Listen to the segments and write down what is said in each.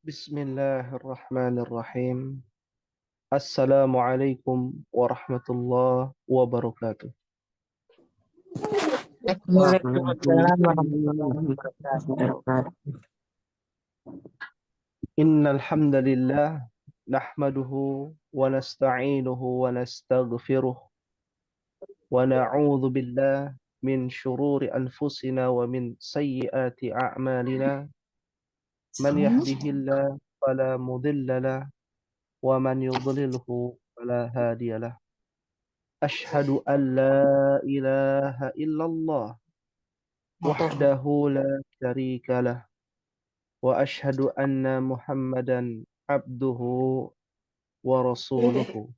Bismillahirrahmanirrahim. Assalamualaikum warahmatullahi wabarakatuh. Waalaikumsalam warahmatullahi wabarakatuh. Innal hamdalillah nahmaduhu wa nasta'inuhu wa nastaghfiruh wa na'udzu billah min shururi anfusina wa min sayyiati a'malina. Man yahdihillahu fala mudilla lahu wa man yudlilhu fala hadiyalah. Ashhadu an la ilaha illallah wahdahu la syarika lah wa ashhadu anna Muhammadan abduhu wa rasuluhu.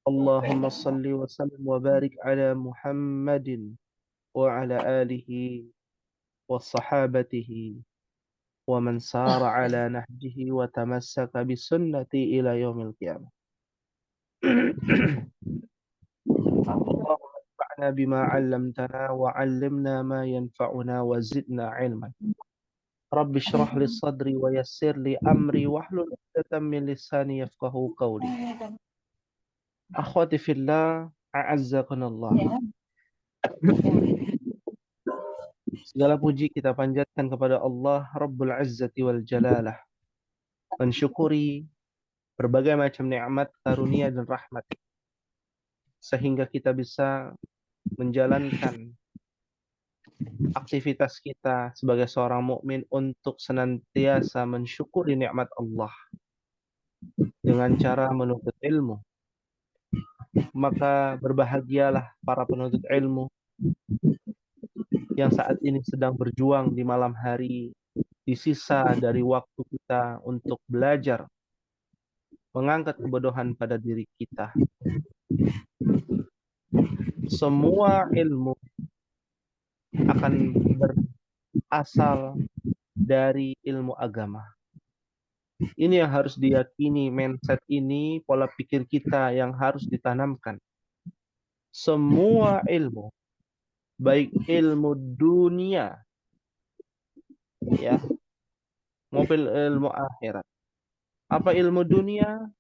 Allahumma salli wa sallim wa barik ala Muhammadin wa ala alihi wa sahabatihi wa man sara ala nahjihi wa tamassaka bi sunnati ila yaumil qiyamah. Allahumma anfa'na bima 'allamtana wa 'allimna ma yanfa'una wa zidna 'ilman. Rabbi shrah li sadri wa yassir li amri wahlul 'uqdatam min lisani yafqahu qawli. Akhwati fillah, a'azzakunallah. Segala puji kita panjatkan kepada Allah Rabbul Izzati wal Jalalah. Mensyukuri berbagai macam nikmat, karunia dan rahmat sehingga kita bisa menjalankan aktivitas kita sebagai seorang mukmin untuk senantiasa mensyukuri nikmat Allah dengan cara menuntut ilmu. Maka berbahagialah para penuntut ilmu yang saat ini sedang berjuang di malam hari, di sisa dari waktu kita untuk belajar, mengangkat kebodohan pada diri kita. Semua ilmu akan berasal dari ilmu agama. Ini yang harus diyakini, mindset ini, pola pikir kita yang harus ditanamkan. Semua ilmu, baik ilmu dunia, ya, maupun ilmu akhirat. Apa ilmu dunia?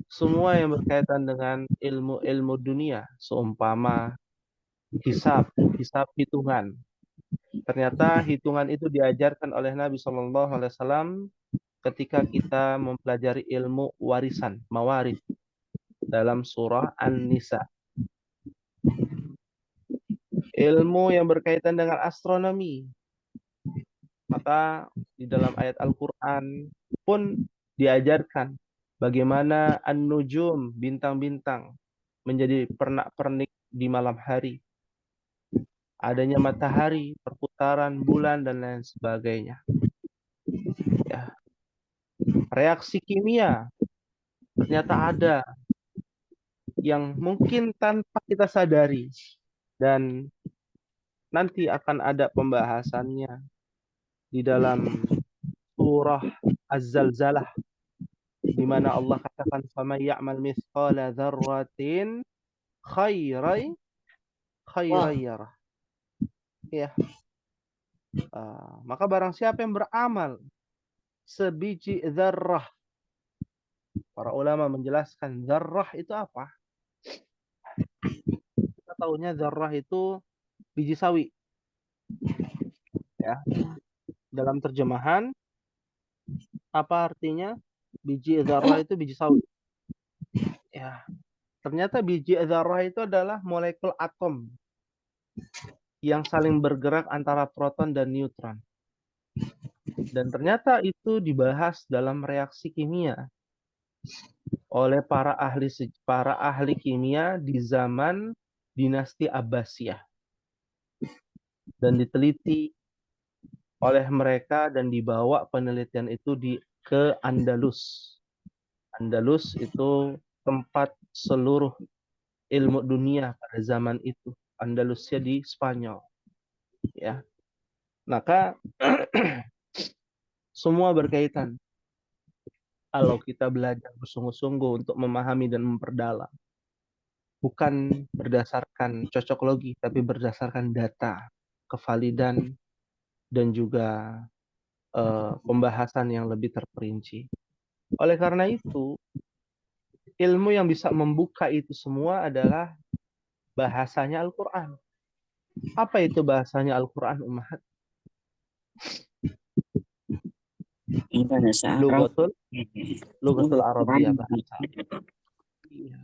Semua yang berkaitan dengan ilmu-ilmu dunia, seumpama hisab hitungan. Ternyata hitungan itu diajarkan oleh Nabi SAW ketika kita mempelajari ilmu warisan, mawarith, dalam surah An-Nisa. Ilmu yang berkaitan dengan astronomi, maka di dalam ayat Al-Quran pun diajarkan bagaimana an-nujum, bintang-bintang, menjadi pernak-pernik di malam hari. Adanya matahari, perputaran bulan, dan lain sebagainya. Ya. Reaksi kimia ternyata ada yang mungkin tanpa kita sadari, dan nanti akan ada pembahasannya di dalam surah Az-Zalzalah, di mana Allah katakan faman ya'mal mithqala dzarratin khairan yarah. Ya. Maka barang siapa yang beramal sebiji dzarrah. Para ulama menjelaskan dzarrah itu apa? Kita tahunya dzarrah itu biji sawi. Ya. Dalam terjemahan, apa artinya biji dzarrah itu biji sawi? Ya. Ternyata biji dzarrah itu adalah molekul atom yang saling bergerak antara proton dan neutron. Dan ternyata itu dibahas dalam reaksi kimia oleh para ahli kimia di zaman dinasti Abbasiyah. Dan diteliti oleh mereka dan dibawa penelitian itu ke Andalus. Andalus itu tempat seluruh ilmu dunia pada zaman itu. Andalusia di Spanyol. Ya. Maka semua berkaitan. Kalau kita belajar bersungguh-sungguh untuk memahami dan memperdalam, bukan berdasarkan cocoklogi, tapi berdasarkan data, kevalidan, dan juga pembahasan yang lebih terperinci. Oleh karena itu, ilmu yang bisa membuka itu semua adalah bahasanya Al-Quran. Apa itu bahasanya Al-Quran, Ummahat? bahasa Arab. Lughatul Arabiyah, bahasa. Iya.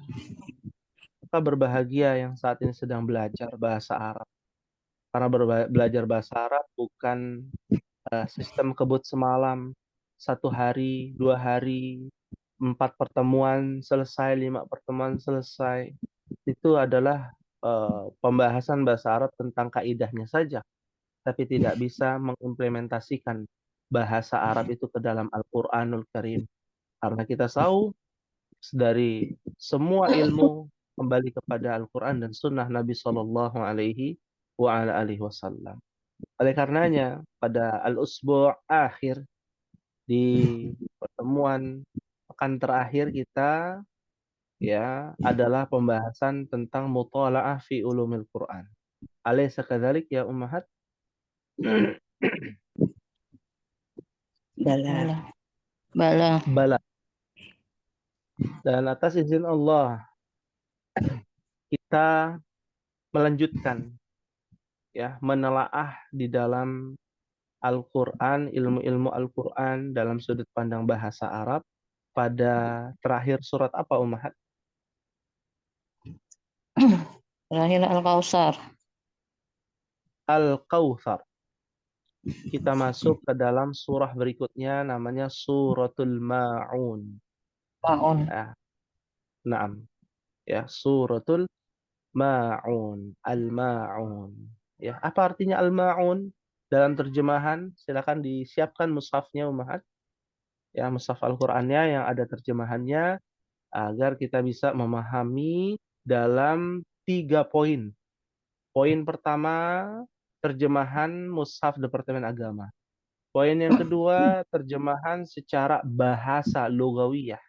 Maka berbahagia yang saat ini sedang belajar bahasa Arab. Karena belajar bahasa Arab bukan sistem kebut semalam, 1 hari, 2 hari, 4 pertemuan selesai, 5 pertemuan selesai. Itu adalah pembahasan bahasa Arab tentang kaidahnya saja, tapi tidak bisa mengimplementasikan bahasa Arab itu ke dalam Al-Quranul Karim. Karena kita tahu dari semua ilmu kembali kepada Al-Quran dan Sunnah Nabi Shallallahu Alaihi Wasallam. Oleh karenanya, pada al-usbu' akhir di pertemuan pekan terakhir kita adalah pembahasan tentang muthala'ah fi ulumil Quran. Alaysa kadzalik ya ummahat? Bala. Bala. Dan atas izin Allah kita melanjutkan menelaah di dalam Al-Quran, ilmu-ilmu Al-Quran dalam sudut pandang bahasa Arab pada terakhir surat apa, Ummahat? Terakhir Al-Kautsar. Al-Kautsar. Kita masuk ke dalam surah berikutnya, namanya Suratul Ma'un. Ma'un. Naam. Ya, Suratul Ma'un. Al-Ma'un. Ya, apa artinya Al-Ma'un? Dalam terjemahan, silakan disiapkan mushafnya, Ummahat. Ya, mushaf Al-Qur'annya yang ada terjemahannya agar kita bisa memahami dalam 3 poin. Poin pertama, terjemahan mushaf Departemen Agama. Poin yang kedua, terjemahan secara bahasa lugawiyah.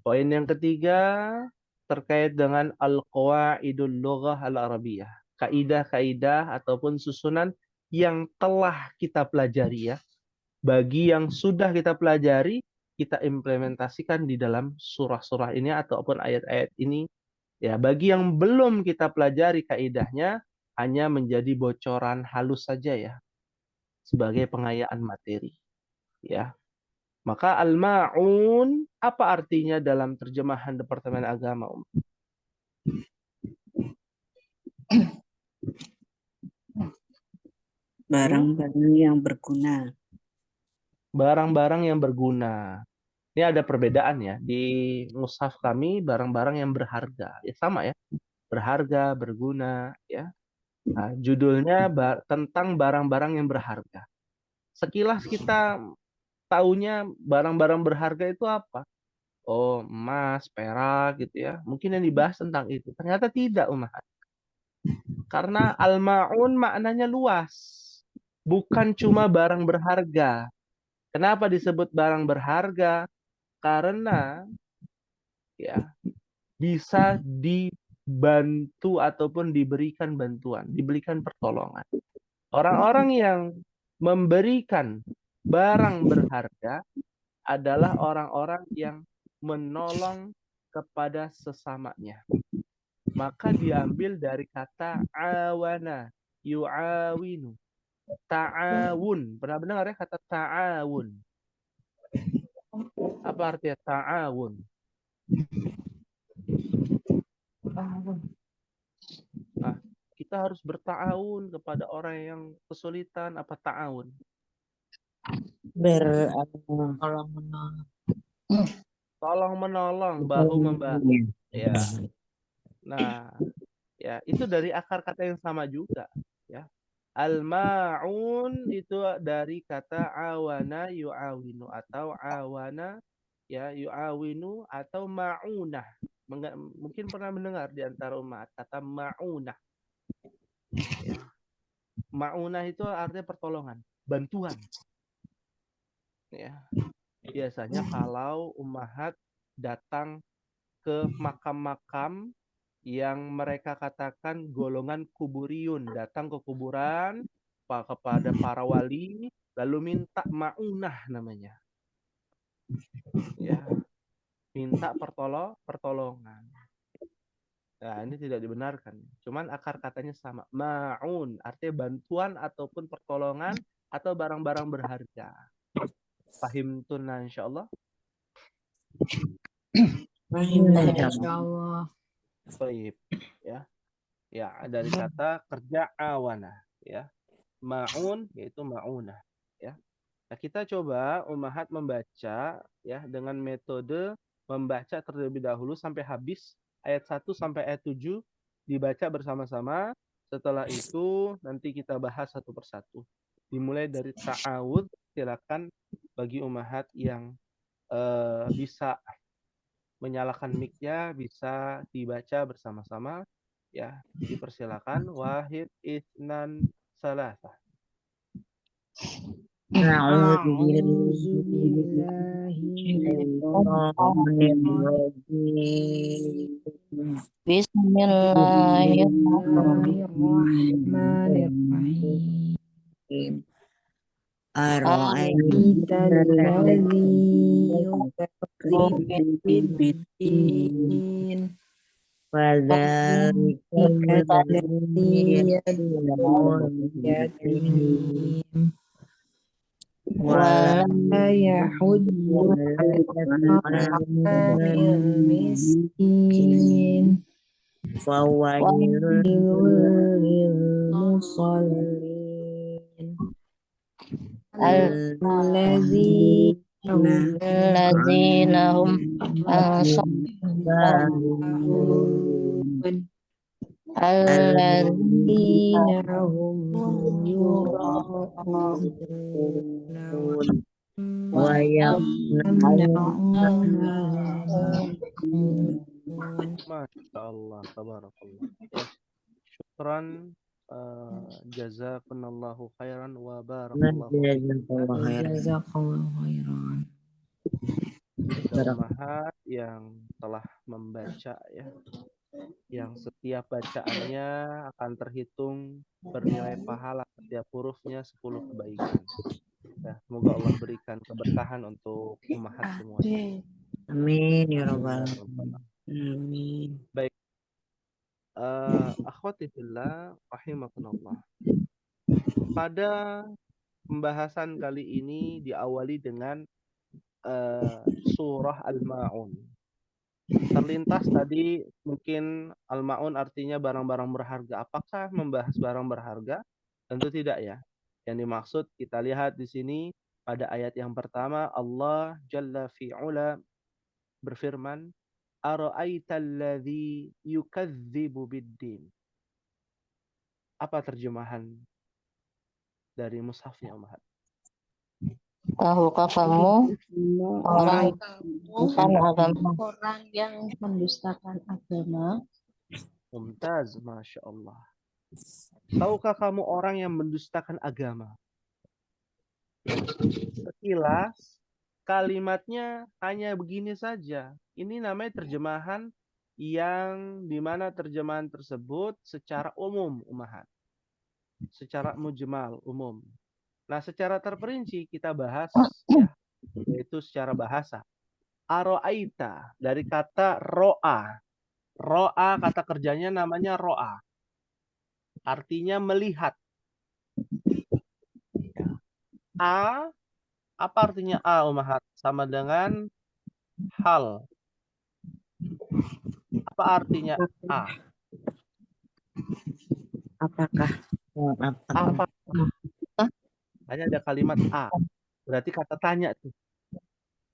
Poin yang ketiga, terkait dengan al-qawaidul lughah al-arabiyah. Kaidah-kaidah ataupun susunan yang telah kita pelajari ya. Bagi yang sudah kita pelajari, kita implementasikan di dalam surah-surah ini ataupun ayat-ayat ini. Ya, bagi yang belum kita pelajari kaidahnya, hanya menjadi bocoran halus saja ya, sebagai pengayaan materi. Ya, maka al-ma'un apa artinya dalam terjemahan Departemen Agama? Barang-barang yang berguna. Barang-barang yang berguna. Ini ada perbedaan ya. Di mushaf kami barang-barang yang berharga. Ya sama ya. Berharga, berguna ya. Nah, judulnya tentang barang-barang yang berharga. Sekilas kita taunya barang-barang berharga itu apa? Oh, emas, perak gitu ya. Mungkin yang dibahas tentang itu. Ternyata tidak, Umar. Karena al-ma'un maknanya luas. Bukan cuma barang berharga. Kenapa disebut barang berharga? Karena ya bisa dibantu ataupun diberikan bantuan, diberikan pertolongan. Orang-orang yang memberikan barang berharga adalah orang-orang yang menolong kepada sesamanya. Maka diambil dari kata awana, yu'awinu, ta'awun. Pernah dengar ya kata ta'awun? Apa artinya ta'awun? Nah, kita harus berta'awun kepada orang yang kesulitan. Apa ta'awun? Tolong menolong, bahu membahu. Ya. Nah, ya itu dari akar kata yang sama juga. Ya. Al-ma'un itu dari kata awana yu'awinu atau awana ya yu'awinu atau ma'unah. Mungkin pernah mendengar di antara umat kata ma'unah. Ya. Ma'unah itu artinya pertolongan, bantuan. Ya. Biasanya kalau ummahat datang ke makam-makam yang mereka katakan golongan kuburiyun, datang ke kuburan kepada para wali, lalu minta ma'unah namanya. Ya, minta pertolongan. Nah, ini tidak dibenarkan. Cuman akar katanya sama. Ma'un, artinya bantuan ataupun pertolongan atau barang-barang berharga. Pahim tunna insyaallah. Insyaallah. Baik, ya. Ya, dari kata kerja awana, ya. Ma'un yaitu ma'unah, ya. Nah, kita coba Ummahat membaca ya dengan metode membaca terlebih dahulu sampai habis ayat 1 sampai ayat 7 dibaca bersama-sama. Setelah itu nanti kita bahas satu persatu. Dimulai dari ta'awud, silakan bagi Ummahat yang bisa menyalakan mic-nya bisa dibaca bersama-sama ya, dipersilakan. Wahid isnan salasa. A'udzu billahi Bismillahirrahmanirrahim. Ara'aita alladzi yukadzibu biddin Fadzalika alladzi yad'ul yatim wa la yahuddu ala ta'amil miskin wa lil musallin Alladzina hum alladzina hum yura'un wa yamna'un Masya Allah, tabarakallah. Ya, syukran, jazakumullahu khairan wa barakallahu jazakallahu khairan. Ummahat yang telah membaca ya, yang setiap bacaannya akan terhitung bernilai pahala, setiap hurufnya 10 kebaikan. Ya, semoga Allah berikan keberkahan untuk Ummahat semua. Amin ya rabbal alamin. Baik, akhwati fillah rahimakumullah. Pada pembahasan kali ini diawali dengan surah Al-Ma'un. Terlintas tadi mungkin Al-Ma'un artinya barang-barang berharga. Apakah membahas barang berharga? Tentu tidak ya. Yang dimaksud kita lihat di sini pada ayat yang pertama Allah Jalla fi'ula berfirman, Ara'aitalladzi yukadzibu biddin. Apa terjemahan dari mushafnya Ummahat? Tahukah kamu orang yang mendustakan agama? Mumtaz, Masya Allah. Tahukah kamu orang yang mendustakan agama? Sekilas kalimatnya hanya begini saja. Ini namanya terjemahan yang dimana terjemahan tersebut secara umum, Ummahat. Secara mujmal, umum. Nah, secara terperinci kita bahas ya, yaitu secara bahasa. Aro'aita dari kata ro'a. Ro'a kata kerjanya namanya ro'a. Artinya melihat. A, apa artinya A, Ummahat? Sama dengan hal. Apa artinya A? Apakah? Apa? Hanya ada kalimat A. Berarti kata tanya tuh.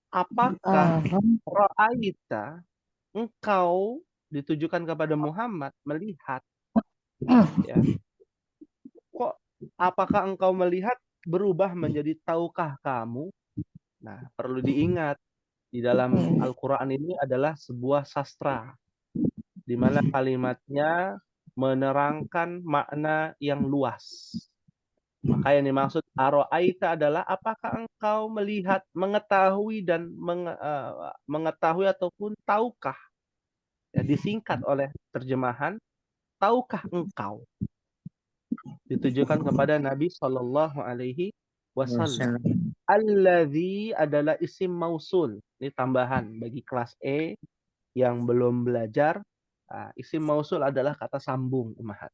Apakah ra'aita, engkau, ditujukan kepada Muhammad, melihat? Ya. Kok apakah engkau melihat berubah menjadi tahukah kamu? Nah, perlu diingat di dalam Al-Quran ini adalah sebuah sastra di mana kalimatnya menerangkan makna yang luas. Maka yang dimaksud aro'aita adalah apakah engkau melihat, mengetahui dan mengetahui ataupun tahukah? Ya, disingkat oleh terjemahan, tahukah engkau? ditujukan kepada Nabi Shallallahu Alaihi Wasallam. Wasallam. Alladzi adalah isim mausul. Ini tambahan bagi kelas E yang belum belajar. Isim mausul adalah kata sambung, Ummahat.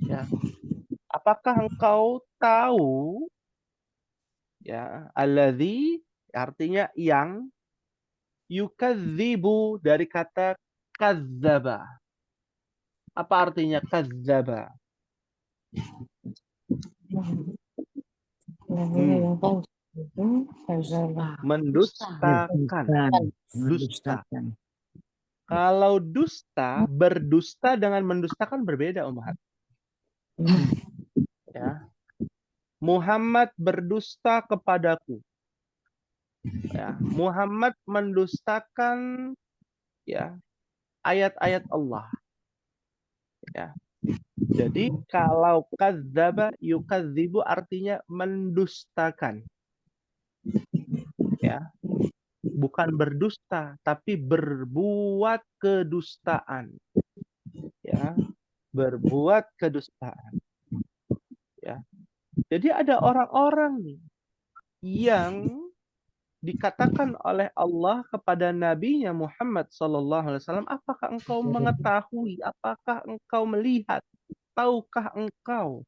Ya. Apakah engkau tahu? Ya, alladzi artinya yang, yukadzibu dari kata kadzaba. Apa artinya kadzaba? Mendustakan. Dusta. Mendustakan. Kalau dusta, berdusta dengan mendustakan berbeda, Ummahat. Ya. Muhammad berdusta kepadaku. Ya. Muhammad mendustakan ya ayat-ayat Allah. Ya. Jadi kalau kadzdzaba yukadzibu artinya mendustakan. Ya. Bukan berdusta, tapi berbuat kedustaan. Ya. Berbuat kedustaan. Ya. Jadi ada orang-orang nih yang dikatakan oleh Allah kepada nabinya Muhammad SAW, apakah engkau mengetahui, apakah engkau melihat, tahukah engkau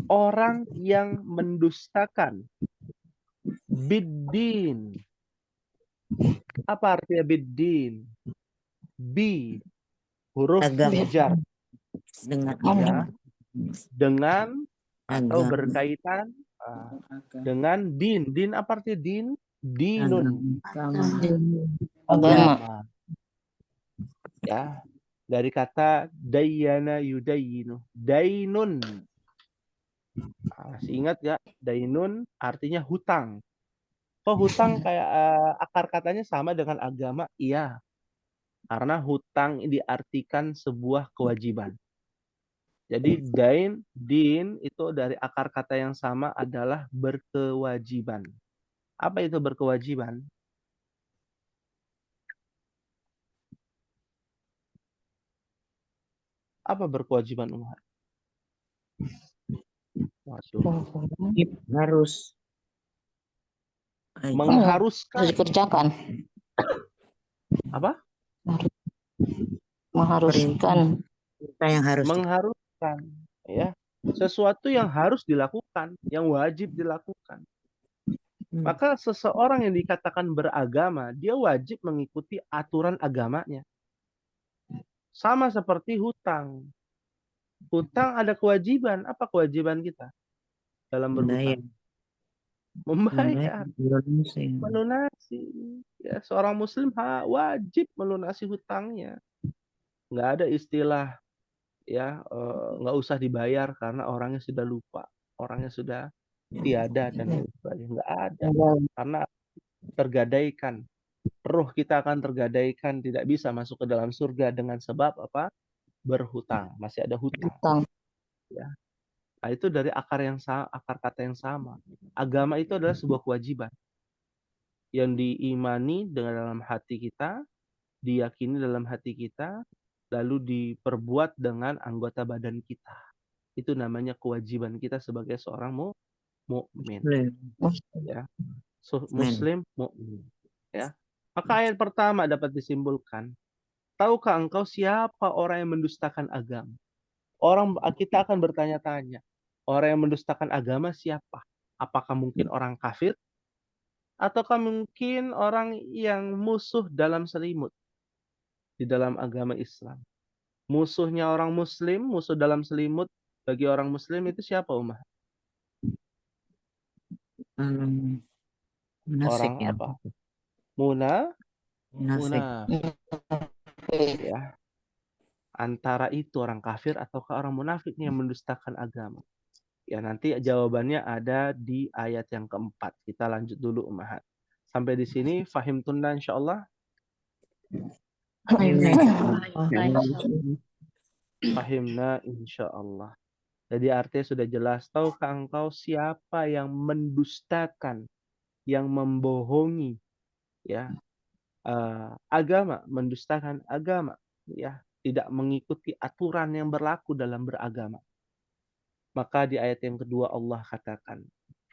orang yang mendustakan biddin? Apa artinya biddin? Bi, huruf Agama. jar, Dengan ya, dengan atau agama. berkaitan dengan din. Din apa artinya din? Dinun. Agama. Ya, dari kata dayana yudayinu. Dainun. Masih ingat gak? Dainun artinya hutang. Kok hutang kayak akar katanya sama dengan agama? Iya. Karena hutang diartikan sebuah kewajiban. Jadi din itu dari akar kata yang sama adalah berkewajiban. Apa itu berkewajiban? Apa berkewajiban, Umar? Harus. Mengharuskan. Harus dikerjakan. Apa? Mengharuskan. Kita yang harus Mengharuskan. Ya. Sesuatu yang harus dilakukan, yang wajib dilakukan. Maka seseorang yang dikatakan beragama, dia wajib mengikuti aturan agamanya. Sama seperti hutang. Hutang ada kewajiban. Apa kewajiban kita dalam berhutang? Membayar. Melunasi. Ya, seorang muslim wajib melunasi hutangnya. Nggak ada istilah ya nggak usah dibayar karena orangnya sudah lupa, orangnya sudah tiada dan lain sebagainya. Nggak ada. Karena tergadaikan. Roh kita akan tergadaikan, tidak bisa masuk ke dalam surga dengan sebab apa? Berhutang, masih ada hutang. Ya. Nah, itu dari akar kata yang sama. Agama itu adalah sebuah kewajiban yang diimani dengan dalam hati kita, diyakini dalam hati kita, lalu diperbuat dengan anggota badan kita. Itu namanya kewajiban kita sebagai seorang mukmin. Ya. Muslim mukmin. Ya. Maka ayat pertama dapat disimpulkan, tahukah engkau siapa orang yang mendustakan agama? Kita akan bertanya-tanya, orang yang mendustakan agama siapa? Apakah mungkin orang kafir? Ataukah mungkin orang yang musuh dalam selimut di dalam agama Islam? Musuhnya orang muslim, musuh dalam selimut bagi orang muslim itu siapa, Umar? Munafik, orang ya. apa? Munafik. Ya. Antara itu orang kafir ataukah orang munafik yang mendustakan agama? Ya, nanti jawabannya ada di ayat yang keempat. Kita lanjut dulu, Ummahat. Sampai di sini fahim tunda insyaallah. Fahimna insyaallah. Jadi artinya sudah jelas. Tahukah engkau siapa yang mendustakan, yang membohongi ya agama, mendustakan agama, ya, tidak mengikuti aturan yang berlaku dalam beragama. Maka di ayat yang kedua Allah katakan,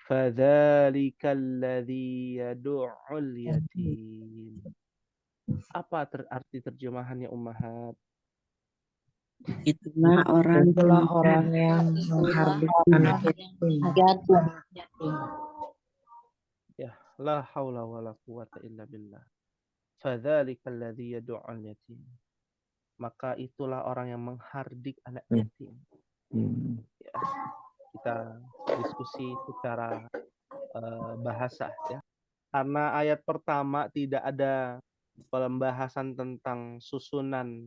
fadzalika alladzi yad'ul yatim. Apa arti terjemahannya ummahat? Itulah Itulah orang yang menghardik anak yatim. yatim. Ya, la haula wala quwata illa billah. Fadzalika alladzi yad'ul yatim. Maka itulah orang yang menghardik anak yatim. Ya, kita diskusi secara bahasa ya. Karena ayat pertama tidak ada pembahasan tentang susunan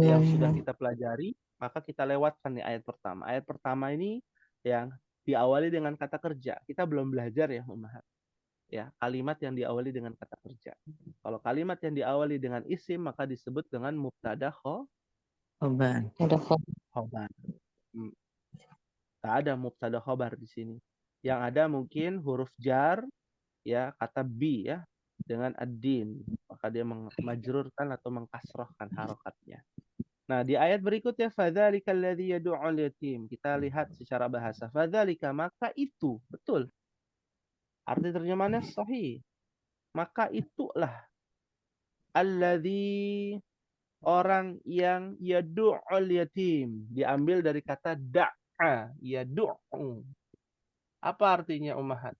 yang sudah kita pelajari, maka kita lewatkan nih ayat pertama. Ayat pertama ini yang diawali dengan kata kerja. Kita belum belajar ya, Ummahat. Ya, kalimat yang diawali dengan kata kerja. Kalau kalimat yang diawali dengan isim maka disebut dengan mubtada Khobar. khobar. Tak ada mubtada khobar di sini. Yang ada mungkin huruf jar ya, kata bi ya dengan ad-din, maka dia memajrurkan atau mengkasrohkan harokatnya. Nah, di ayat berikutnya fadzalika alladzi yad'ul yatim. Kita lihat secara bahasa. Fadzalika, maka itu, betul. Arti terjemahannya sahih. Maka itulah alladzi, orang yang yad'ul yatim. Diambil dari kata da'a, yad'u. Apa artinya ummahat?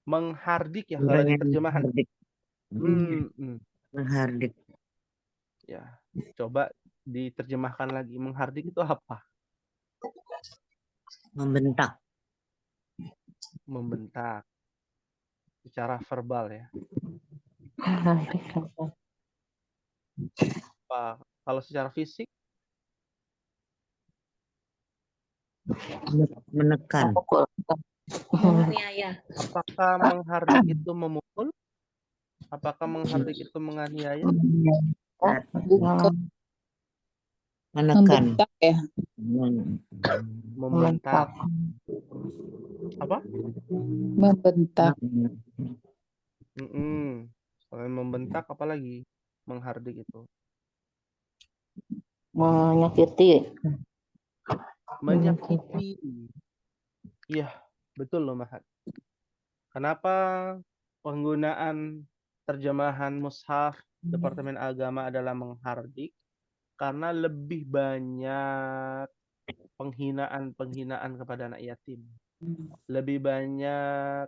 Menghardik ya kalau Orang di yang terjemahan. menghardik. Menghardik. Ya, coba diterjemahkan lagi. Menghardik itu apa? Membentak. Membentak. Secara verbal ya. Apa? Kalau secara fisik? Menekan. Apakah menghardik itu memukul? Apakah menghardik itu menganiaya? Menekan. Membentak ya. Membentak. Apa? Membentak. Selain membentak, apa lagi? Menghardik itu. Menyakiti. Menyakiti. Iya, betul loh, Mahat. Kenapa penggunaan terjemahan mushaf Departemen Agama adalah menghardik? Karena lebih banyak penghinaan kepada anak yatim. Lebih banyak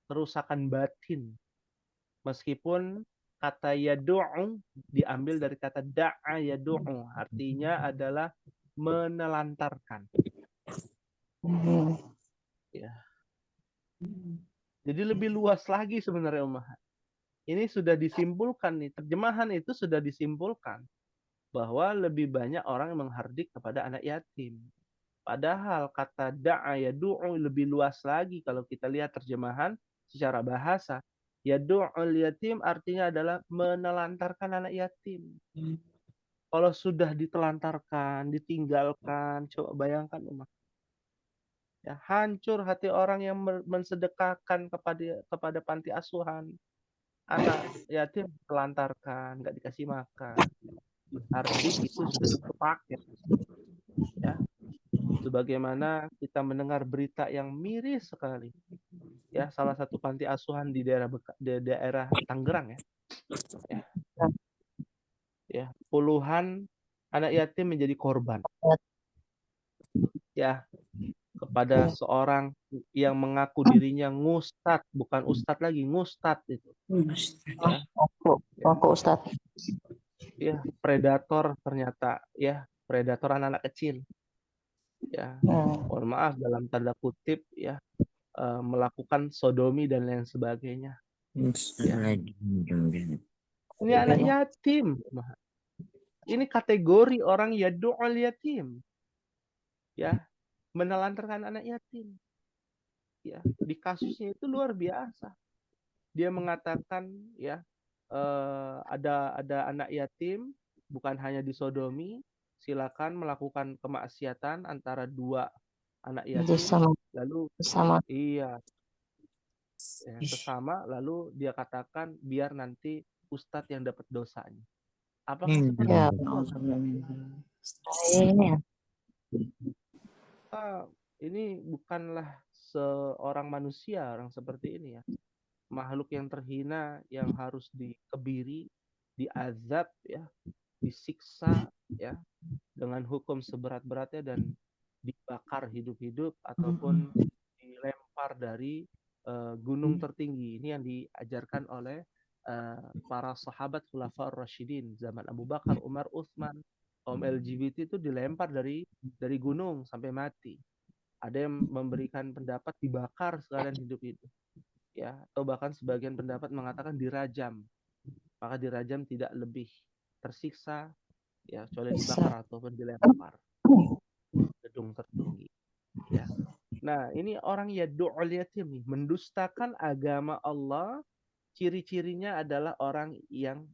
kerusakan batin. Meskipun kata yadu'u diambil dari kata da'a yadu'u. Artinya adalah menelantarkan. Ya. Jadi lebih luas lagi sebenarnya ummahat. Ini sudah disimpulkan nih. Terjemahan itu sudah disimpulkan. Bahwa lebih banyak orang yang menghardik kepada anak yatim. Padahal kata da'a yadu'u lebih luas lagi kalau kita lihat terjemahan secara bahasa. Yadu'ul yatim artinya adalah menelantarkan anak yatim. Kalau sudah ditelantarkan, ditinggalkan, coba bayangkan umat. Ya, hancur hati orang yang mensedekahkan kepada panti asuhan. Anak yatim telantarkan, nggak dikasih makan. Hardik itu sudah satu paket. Ya. Sebagaimana kita mendengar berita yang miris sekali. Ya, salah satu panti asuhan di daerah Tangerang ya. Ya, puluhan anak yatim menjadi korban. Ya, kepada seorang yang mengaku dirinya ngustad, bukan ustad lagi, ngustad itu. Ya. Aku Ustaz. Ya, predator ternyata, ya, predator anak-anak kecil. Ya, mohon maaf dalam tanda kutip ya, melakukan sodomi dan lain sebagainya. Ya. Ini anak yatim. Ini kategori orang yadu'ul yatim. Ya, menelantarkan anak yatim. Ya, di kasusnya itu luar biasa. Dia mengatakan ya, ada anak yatim bukan hanya disodomi, silakan melakukan kemaksiatan antara dua anak yatim, lalu iya ya, sesama, lalu dia katakan biar nanti ustadz yang dapat dosanya. Apakah seperti Ya. itu? Ini ya. Ini bukanlah seorang manusia, orang seperti ini ya. Makhluk yang terhina yang harus dikebiri, diazab ya, disiksa ya, dengan hukum seberat-beratnya dan dibakar hidup-hidup ataupun dilempar dari gunung tertinggi. Ini yang diajarkan oleh para sahabat Khulafaur Rasyidin zaman Abu Bakar, Umar, Utsman. Kaum LGBT itu dilempar dari gunung sampai mati. Ada yang memberikan pendapat dibakar sekalian hidup-hidup ya, atau bahkan sebagian pendapat mengatakan dirajam. Maka dirajam tidak lebih tersiksa ya, kecuali dibakar ataupun dilempar gedung tertinggi ya. Nah, ini orang yadu'ul yatim nih, mendustakan agama Allah. Ciri-cirinya adalah orang yang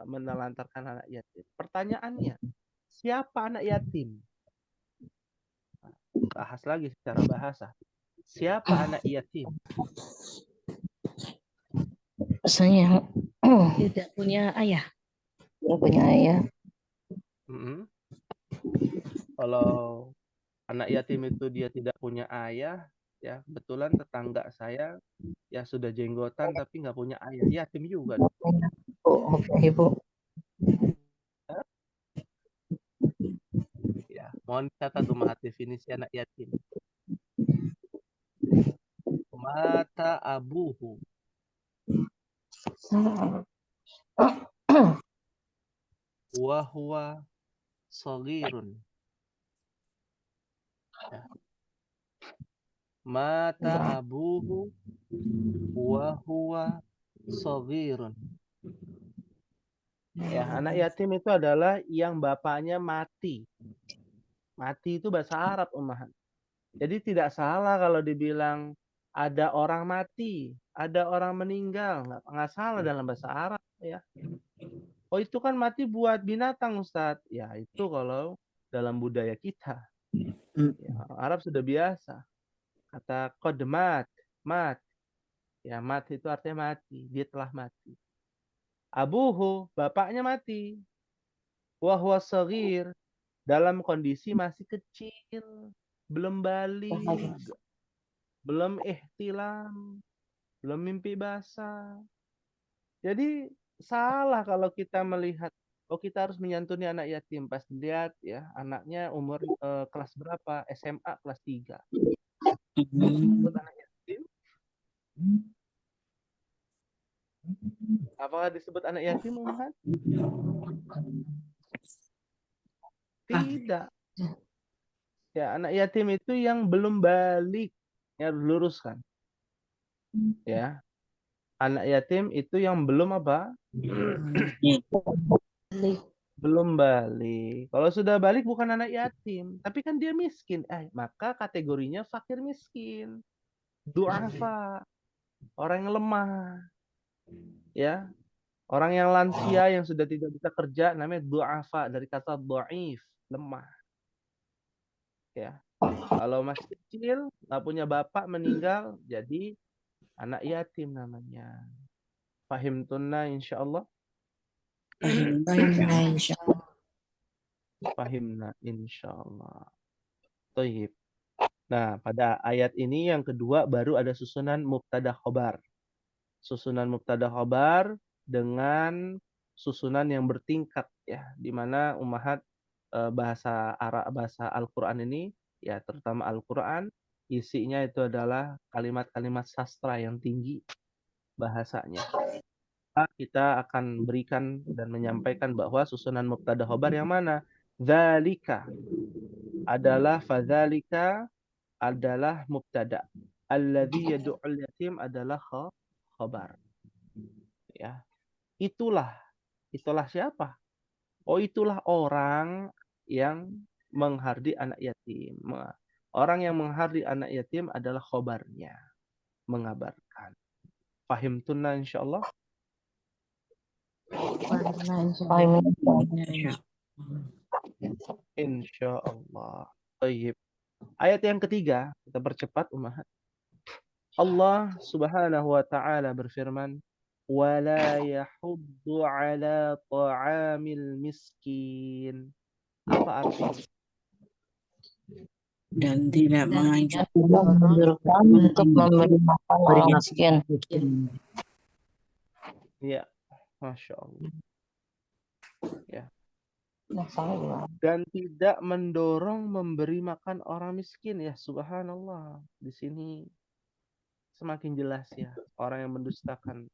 menelantarkan anak yatim. Pertanyaannya, siapa anak yatim? Bahas lagi secara bahasa. Siapa anak yatim? Saya Tidak punya ayah. punya ayah. Kalau anak yatim itu dia tidak punya ayah, ya kebetulan tetangga saya ya sudah jenggotan tapi nggak punya ayah, yatim juga. Ibu. Ya, mohon catat Umahat definisi anak yatim. Mata abuhu wa huwa saghirun. Ya. Mata abuhu wa huwa saghirun. Ya, anak yatim itu adalah yang bapaknya mati. Mati itu bahasa Arab, Ummahat. Jadi tidak salah kalau dibilang ada orang mati, ada orang meninggal, nggak salah dalam bahasa Arab ya. Oh itu kan mati buat binatang Ustadz. Ya itu kalau dalam budaya kita. Ya, Arab sudah biasa. Kata qadmat, mat. Ya mat itu artinya mati, dia telah mati. Abuhu, bapaknya mati. Wahwa saghir, dalam kondisi masih kecil, belum balik, belum ihtilam, belum mimpi basah. Jadi salah kalau kita melihat, oh kita harus menyantuni anak yatim. Pas dilihat ya, anaknya umur kelas berapa? SMA kelas 3. Disebut anak yatim? Apakah disebut anak yatim, Umar? Tidak. Ya, anak yatim itu yang belum balik. Ya, luruskan. Ya. Anak yatim itu yang belum apa? Belum balik. Kalau sudah balik bukan anak yatim, tapi kan dia miskin. Maka kategorinya fakir miskin. Du'afa, orang yang lemah. Ya. Orang yang lansia yang sudah tidak bisa kerja namanya du'afa, dari kata dhaif, lemah. Ya. Kalau masih kecil, nggak punya bapak, meninggal, jadi anak yatim namanya. Fahim tunna insyaallah. Fahimna insyaallah. Tayyib. Nah, pada ayat ini yang kedua baru ada susunan mubtada khobar. Susunan mubtada khobar dengan susunan yang bertingkat ya, di mana Ummahat bahasa Arab, bahasa Al-Qur'an ini ya, terutama Al-Qur'an isinya itu adalah kalimat-kalimat sastra yang tinggi bahasanya. Kita akan berikan dan menyampaikan bahwa susunan mubtada khobar yang mana? Dzalika adalah, fadzalika adalah mubtada. Alladzi yad'ul yatim adalah khabar. Ya. Itulah siapa? Oh, itulah orang yang menghardi anak yatim. Orang yang menghardi anak yatim adalah khobarnya, mengabarkan. Fahim tunna insyaallah. Insyaallah. Baik. Ayat yang ketiga, kita percepat Ummahat. Allah Subhanahu wa taala berfirman, wala yahuddu ala ta'amil miskin. Apa artinya? Dan tidak mengajak Tidak menganjurkan untuk memberi makan orang miskin. Ya, Masya Allah. Ya. Masalah gimana? Dan tidak mendorong memberi makan orang miskin. Ya, subhanallah. Di sini semakin jelas ya. Orang yang mendustakan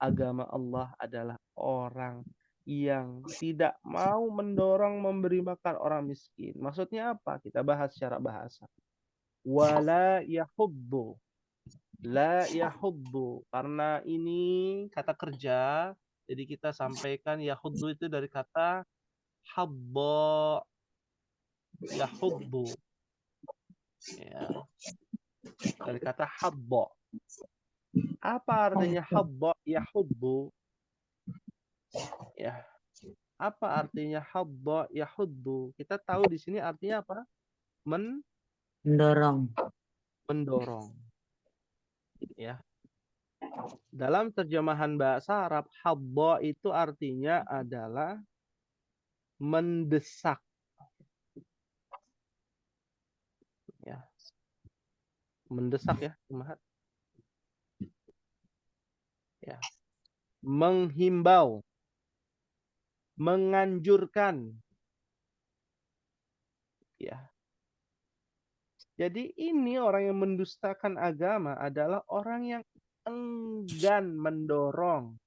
agama Allah adalah orang yang tidak mau mendorong memberi makan orang miskin. Maksudnya apa? Kita bahas secara bahasa. Wala yahuddu. La yahuddu. Karena ini kata kerja, jadi kita sampaikan yahuddu itu dari kata habba. Yahuddu. Ya. Dari kata habba. Apa artinya habba yahuddu? Ya. Apa artinya habba yahuddu? Kita tahu di sini artinya apa? Mendorong. Mendorong. Ya. Dalam terjemahan bahasa Arab, habba itu artinya adalah mendesak. Ya. Mendesak ya, Umahat. Ya. Menghimbau. Menganjurkan. Ya. Jadi ini orang yang mendustakan agama adalah orang yang enggan mendorong,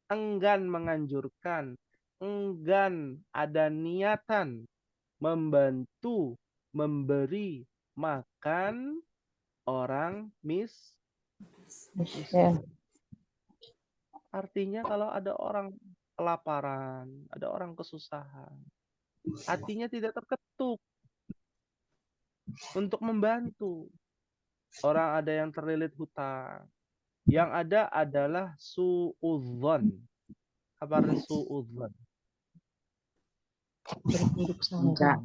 enggan menganjurkan, enggan ada niatan membantu, memberi makan orang miskin. Artinya kalau ada orang kelaparan, ada orang kesusahan, hatinya tidak terketuk untuk membantu. Orang ada yang terlilit hutang. Yang ada adalah su'udzon. Apa artinya su'udzon? Berburuk sangka.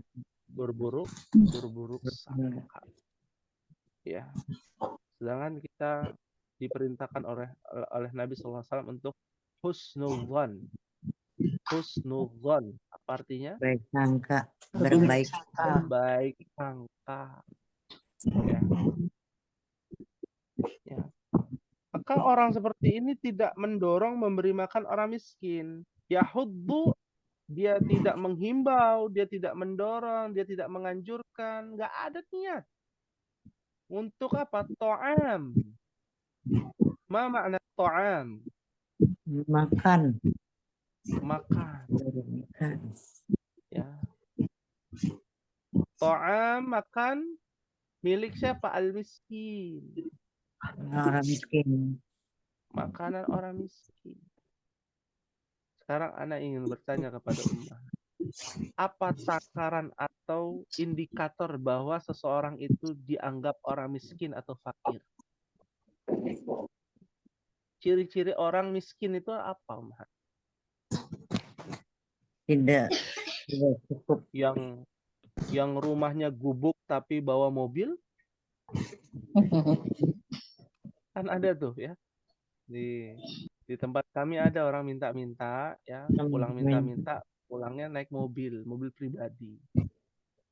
Berburuk sangka. Ya. Sedangkan kita diperintahkan oleh Nabi SAW untuk husnudzon. Husnudzon. Apa artinya? Baik sangka. Berbaik. Baik sangka. Ya. Ya. Maka orang seperti ini tidak mendorong memberi makan orang miskin. Yahuddu, dia tidak menghimbau, dia tidak mendorong, dia tidak menganjurkan. Nggak ada niat. Untuk apa? To'am. Ma makna to'am? Makan. Makan. Makan. Ya. To'am, makan, milik siapa? Al-miskin. Orang miskin. Makanan orang miskin. Sekarang Ana ingin bertanya kepada ummah. Apa takaran atau indikator bahwa seseorang itu dianggap orang miskin atau fakir? Ciri-ciri orang miskin itu apa, ummah? Tidak cukup. Yang rumahnya gubuk tapi bawa mobil? Kan ada tuh ya. Di tempat kami ada orang minta-minta ya, pulang minta-minta, pulangnya naik mobil pribadi.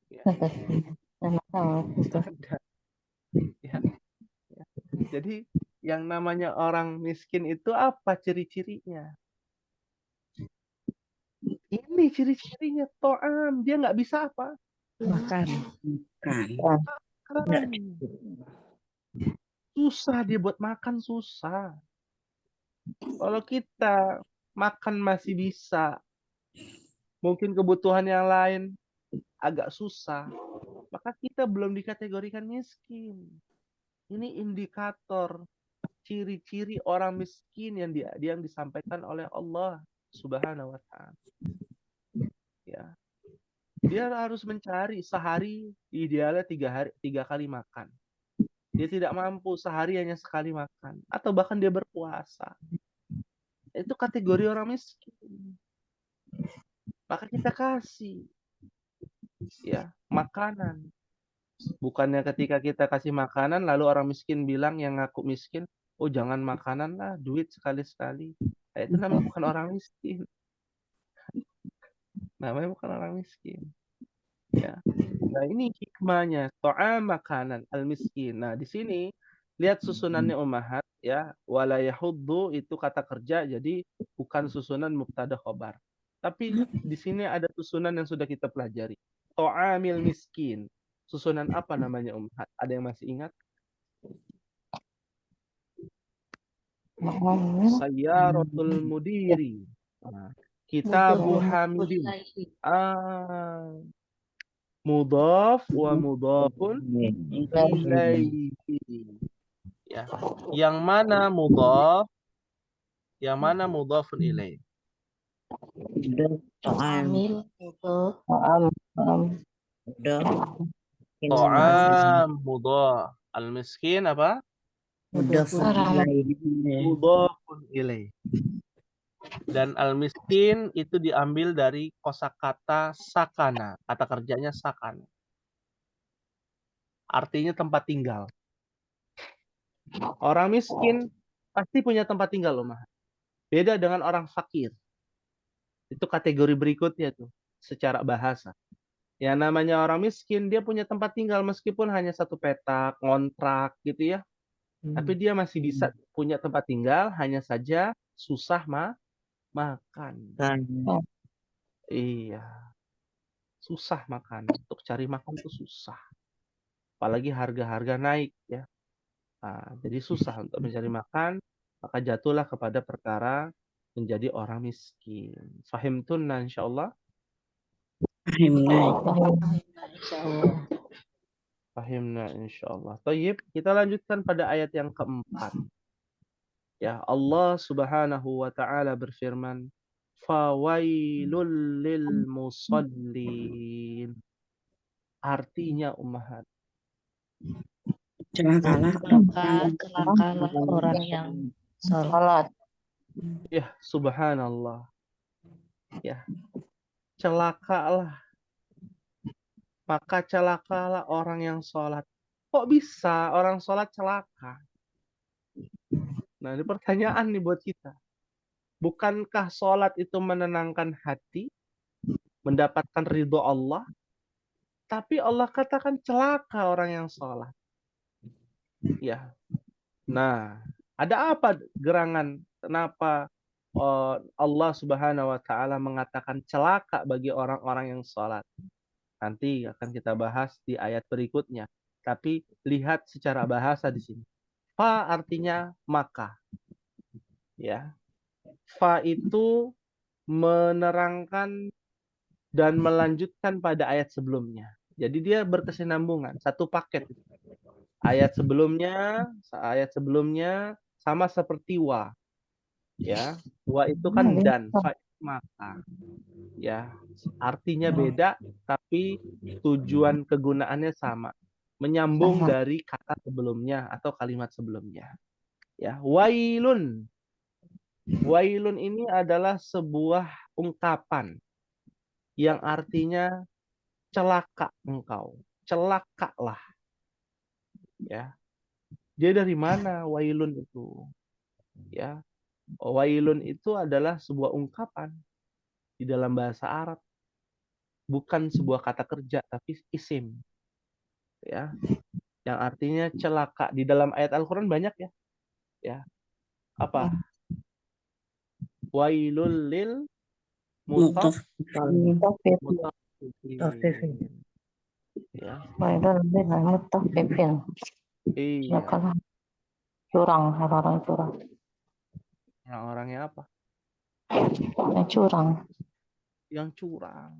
Ya. Ada. Ya. Ya. Jadi yang namanya orang miskin itu apa ciri-cirinya? Ini ciri-cirinya to'am, dia nggak bisa apa? Makan. Susah dia buat makan, susah. Kalau kita makan masih bisa, mungkin kebutuhan yang lain agak susah, maka kita belum dikategorikan miskin. Ini indikator ciri-ciri orang miskin yang disampaikan oleh Allah Subhanahu wa Ta'ala. Ya. Dia harus mencari sehari idealnya 3 kali makan. Dia tidak mampu sehari hanya sekali makan, atau bahkan dia berpuasa. Itu kategori orang miskin. Maka kita kasih ya makanan. Bukannya ketika kita kasih makanan lalu orang miskin bilang yang ngaku miskin, Oh jangan makanan lah, duit sekali-sekali. Itu namanya bukan orang miskin. Namanya bukan orang miskin. Ya. Nah ini hikmahnya. Ta'am makanan al-miskin. Nah di sini lihat susunannya ummahat ya. Wala yahuddu itu kata kerja, jadi bukan susunan mubtada khobar. Tapi di sini ada susunan yang sudah kita pelajari. Ta'amil miskin. Susunan apa namanya ummahat? Ada yang masih ingat? Sayyaratul mudiri. Nah, Kitabu hamidin. Mudhaf wa mudhafun ilaihi. Ya. Yang mana mudhaf? Yang mana mudhafun ilaihi? Amil itu Ta'am mudhaf. Al-miskin apa? Mudhafun ilaihi. Dan al-miskin itu diambil dari kosakata sakana. Kata kerjanya sakana. Artinya tempat tinggal. Orang miskin pasti punya tempat tinggal loh, Mah. Beda dengan orang fakir. Itu kategori berikutnya tuh secara bahasa. Ya namanya orang miskin, dia punya tempat tinggal meskipun hanya satu petak, ngontrak gitu ya. Tapi dia masih bisa punya tempat tinggal, hanya saja susah makan. Iya. Susah makan. Untuk cari makan tuh susah. Apalagi harga-harga naik ya. Nah, jadi susah untuk mencari makan, maka jatuhlah kepada perkara menjadi orang miskin. Fahimtunna insyaallah. insyaallah. Fahimna insyaallah. Tayyib, kita lanjutkan pada ayat yang keempat. Ya, Allah Subhanahu wa taala berfirman, "Fawailul lil musallin." Artinya ummahat. Celakalah orang yang sholat. Ya, subhanallah. Ya. Celakalah. Maka celakalah orang yang sholat. Kok bisa orang sholat celaka? Nah, ini pertanyaan nih buat kita. Bukankah sholat itu menenangkan hati, mendapatkan ridho Allah? Tapi Allah katakan celaka orang yang sholat. Ya. Nah, ada apa gerangan? Kenapa Allah Subhanahu wa taala mengatakan celaka bagi orang-orang yang sholat? Nanti akan kita bahas di ayat berikutnya. Tapi lihat secara bahasa di sini. Fa artinya maka. Ya. Fa itu menerangkan dan melanjutkan pada ayat sebelumnya. Jadi dia berkesinambungan, satu paket. Ayat sebelumnya sama seperti wa. Ya, wa itu kan dan, fa itu maka. Ya, artinya beda tapi tujuan kegunaannya sama. Menyambung dari kata sebelumnya atau kalimat sebelumnya. Ya, wailun. Wailun ini adalah sebuah ungkapan yang artinya celaka engkau. Celakalah. Ya. Dia dari mana wailun itu? Ya. Wailun itu adalah sebuah ungkapan di dalam bahasa Arab. Bukan sebuah kata kerja tapi isim. Ya. Yang artinya celaka. Di dalam ayat Al-Qur'an banyak ya. Ya. Apa? Wailul lil mutaffifin. Ya. Iya. Curang, orang curang. Orang-orangnya apa? Yang curang. Yang curang.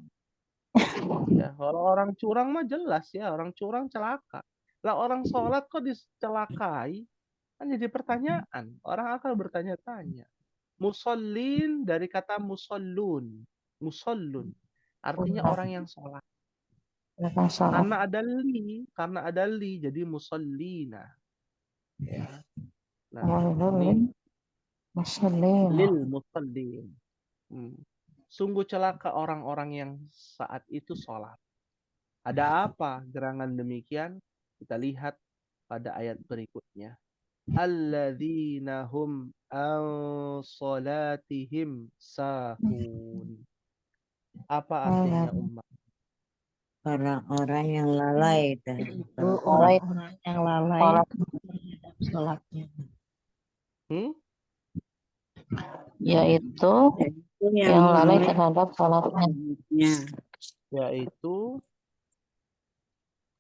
Ya, kalau orang curang mah jelas ya, orang curang celaka. Lah orang sholat kok dicelakai? Kan jadi pertanyaan. Orang akan bertanya-tanya. Musallin dari kata musallun. Musallun. Artinya orang yang sholat. Karena ada li, jadi musallina. Ya. Nah, ini lil musallin. Sungguh celaka orang-orang yang saat itu sholat. Ada apa gerangan demikian? Kita lihat pada ayat berikutnya. alladzina hum an salatihim sahun. Apa artinya ummah? Orang-orang yang lalai Itu orang-orang yang lalai terhadap sholatnya. Yaitu Itu yang lalai terhadap sholatnya. Yaitu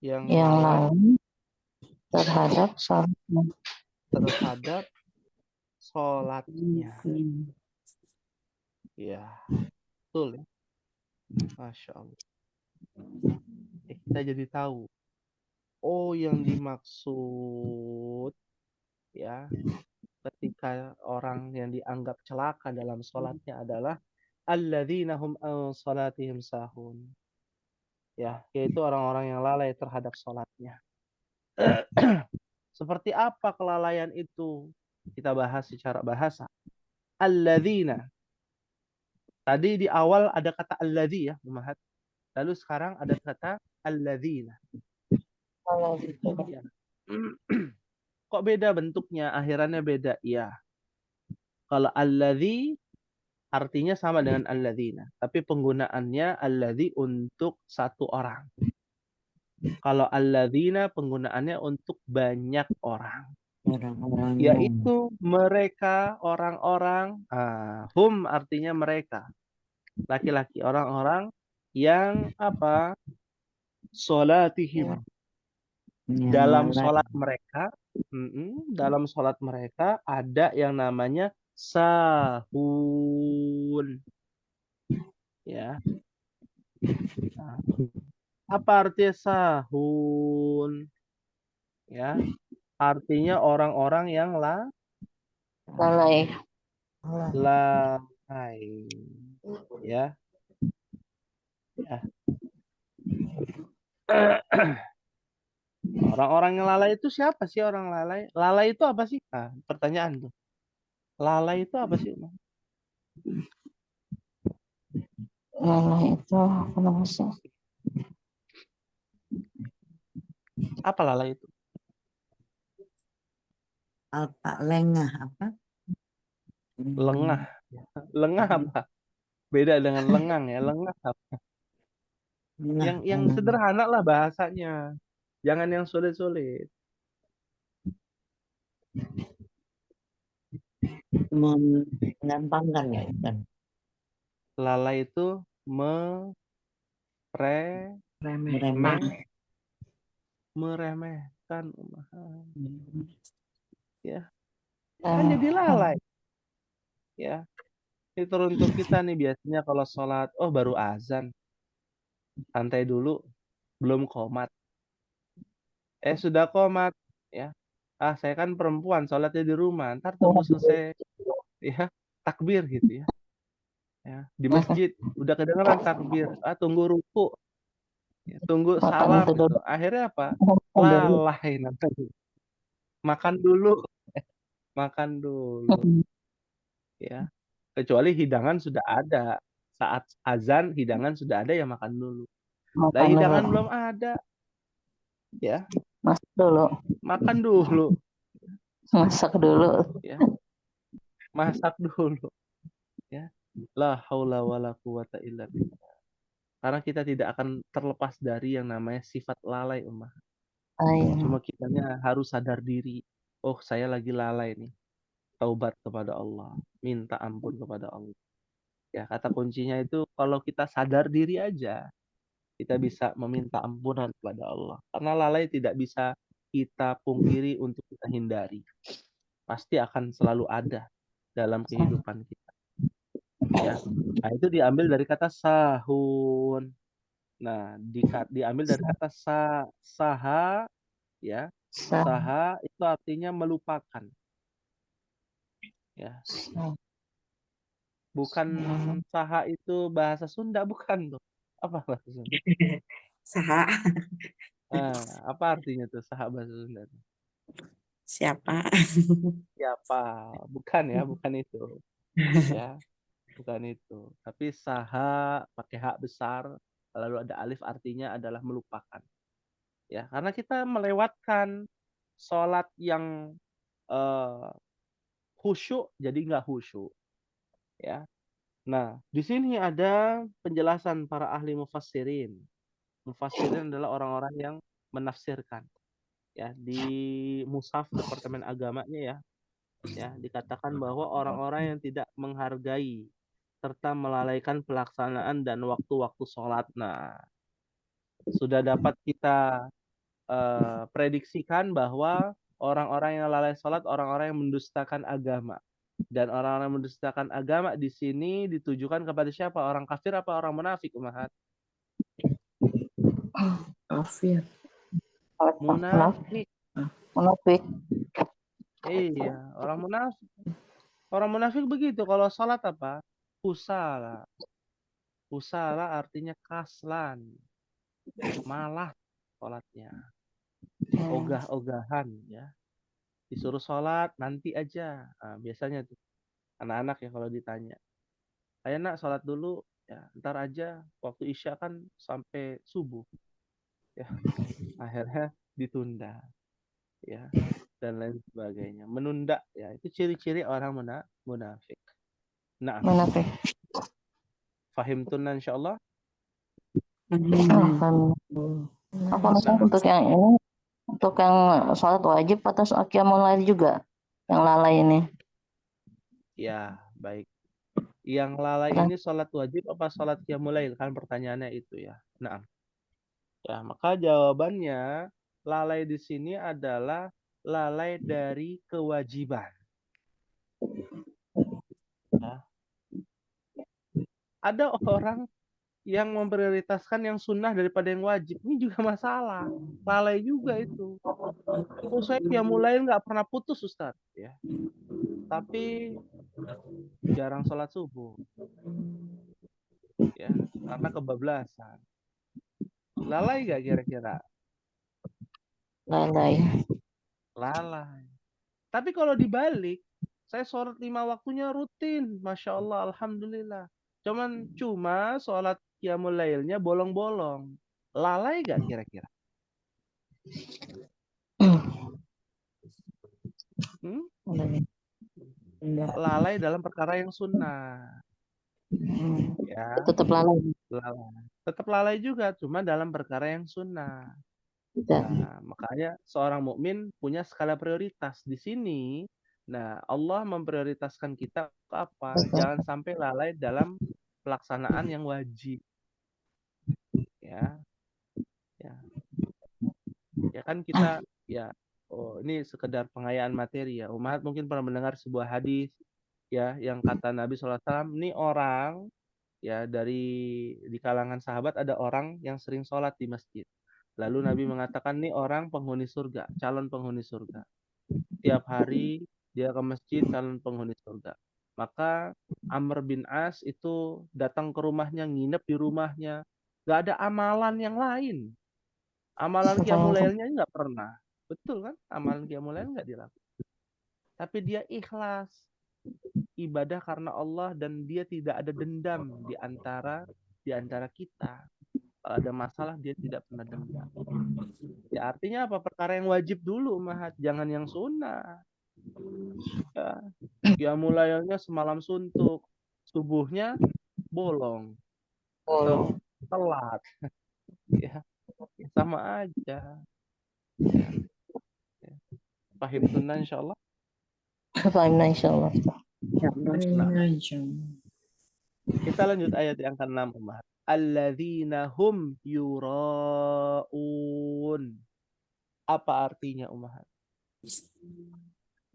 yang Yang lalai lalai terhadap sholatnya. terhadap sholatnya. Ya, betul ya. Masya Allah. Kita jadi tahu. Oh, yang dimaksud ya ketika orang yang dianggap celaka dalam sholatnya adalah alladzina hum an salatihim sahun. Ya, yaitu orang-orang yang lalai terhadap sholatnya. Seperti apa kelalaian itu? Kita bahas secara bahasa. Alladzina. Tadi di awal ada kata alladzi ya, Umahat. Lalu sekarang ada kata alladzina. Ya. Kok beda bentuknya? Akhirannya beda. Ya. Kalau alladzi artinya sama dengan alladzina, tapi penggunaannya alladzi untuk satu orang. Kalau alladzina penggunaannya untuk banyak orang. Orang-orang Yaitu mereka orang-orang, hum artinya mereka. Laki-laki, orang-orang yang apa? Sholatihim. Dalam sholat mereka, dalam sholat mereka ada yang namanya sahun. Ya. Nah, apa artinya sahun? Ya, artinya orang-orang yang Lalai. lalai. Ya. Ya. Orang-orang yang lalai itu siapa sih orang lalai? Lalai itu apa sih? Nah, pertanyaan tuh. Lalai itu apa sih? Lalai itu apa namanya? Apa lalai itu? apa lengah apa? Lengah. Lengah apa? Beda dengan lengang ya. Lengah apa? Yang sederhana lah bahasanya. Jangan yang sulit-sulit. Menggampangkan ya kan. Lalai itu meremehkan. Ya. Kan jadi lalai. Ya. Itu untuk kita nih biasanya kalau sholat, oh baru azan. Santai dulu, belum qomat. Sudah qomat. Ya. Saya kan perempuan, sholatnya di rumah. Ntar tunggu selesai ya takbir gitu ya. Ya, di masjid udah kedengeran takbir, tunggu ruku, ya, tunggu salam gitu. Akhirnya apa? Lalai nanti. Makan dulu, makan dulu. Ya, kecuali hidangan sudah ada. Saat azan hidangan sudah ada ya makan dulu. Nah, hidangan belum ada. Ya. Masak dulu. Makan dulu. Masak dulu. Ya. Masak dulu. Ya. La haula wala quwata illa billah. Karena kita tidak akan terlepas dari yang namanya sifat lalai, Ummah. Cuma kitanya harus sadar diri. Oh, saya lagi lalai nih. Taubat kepada Allah. Minta ampun kepada Allah. Ya, kata kuncinya itu kalau kita sadar diri aja, kita bisa meminta ampunan kepada Allah. Karena lalai tidak bisa kita pungkiri untuk kita hindari. Pasti akan selalu ada dalam kehidupan kita. Ya. Nah, itu diambil dari kata sahun. Nah, diambil dari kata saha, ya. Saha itu artinya melupakan. Ya. Bukan saha itu bahasa Sunda, bukan tuh. Apa bahasa Sunda? Saha. Apa artinya tuh saha bahasa Sunda? Siapa? Siapa? Bukan ya, bukan itu. Ya, bukan itu. Tapi saha pakai hak besar, lalu ada alif artinya adalah melupakan. Ya, karena kita melewatkan sholat yang khusyuk jadi nggak khusyuk, ya. Nah, di sini ada penjelasan para ahli mufassirin. Mufassirin adalah orang-orang yang menafsirkan, ya. Di Mushaf Departemen Agamanya ya, dikatakan bahwa orang-orang yang tidak menghargai serta melalaikan pelaksanaan dan waktu-waktu sholat. Nah, sudah dapat kita prediksikan bahwa orang-orang yang lalai sholat, orang-orang yang mendustakan agama. Dan orang-orang yang mendustakan agama di sini ditujukan kepada siapa? Orang kafir apa orang munafik, Umahat? Kafir. Munafik. Munafik. Iya, orang munafik. Orang munafik begitu. Kalau sholat apa? Kusala. Kusala artinya kaslan. Malah sholatnya. Ogah-ogahan, ya. Disuruh sholat nanti aja. Nah, biasanya tuh anak-anak ya kalau ditanya, ayo nak sholat dulu, ya ntar aja, waktu isya kan sampai subuh, ya. Akhirnya ditunda, ya, dan lain sebagainya. Menunda, ya, itu ciri-ciri orang munafik. Nah, Munafik. fahimtun insyaallah. Apa misalnya untuk yang ini, untuk yang sholat wajib atau qiyamul lail juga yang lalai ini? Ya, baik. Yang lalai ini sholat wajib apa sholat qiyamul lail? Kan pertanyaannya itu, ya. Nah, ya, maka jawabannya lalai di sini adalah lalai dari kewajiban. Ya. Ada orang yang memprioritaskan yang sunnah daripada yang wajib. Ini juga masalah. Lalai juga itu. Oh, saya qiyamul lail nggak pernah putus, Ustaz. Ya. Tapi jarang sholat subuh. Ya, karena kebablasan. Lalai nggak kira-kira? Lalai. Lalai. Tapi kalau dibalik, saya sholat 5 waktunya rutin. Masya Allah, Alhamdulillah. Cuma sholat qiyamul lailnya bolong-bolong. Lalai gak kira-kira? Lalai dalam perkara yang sunnah. Ya. Tetap lalai. Tetap lalai juga, cuma dalam perkara yang sunnah. Nah, makanya seorang mukmin punya skala prioritas di sini. Nah, Allah memprioritaskan kita apa? Jangan sampai lalai dalam pelaksanaan yang wajib. Ya. Ya kan kita ini sekedar pengayaan materi ya. Umat mungkin pernah mendengar sebuah hadis ya yang kata Nabi SAW, ini orang ya di kalangan sahabat ada orang yang sering sholat di masjid. Lalu Nabi mengatakan nih orang penghuni surga, calon penghuni surga. Tiap hari dia ke masjid, calon penghuni surga. Maka Amr bin As itu datang ke rumahnya, nginep di rumahnya. Gak ada amalan yang lain. Amalan qiyamul lailnya nggak pernah. Betul kan? Amalan qiyamul lail nggak dilakukan. Tapi dia ikhlas. Ibadah karena Allah dan dia tidak ada dendam di antara kita. Kalau ada masalah dia tidak pernah dendam. Ya artinya apa? Perkara yang wajib dulu, Mahat. Jangan yang sunnah. Ya. Qiyamul lailnya semalam suntuk. Subuhnya bolong. Atau telat. Ya. Sama aja. Ya. Pahim sunnah insyaallah. Pahim insyaallah. Kita lanjut ayat yang ke-6, Umar. Alladzina hum yura'un. Apa artinya, Umar?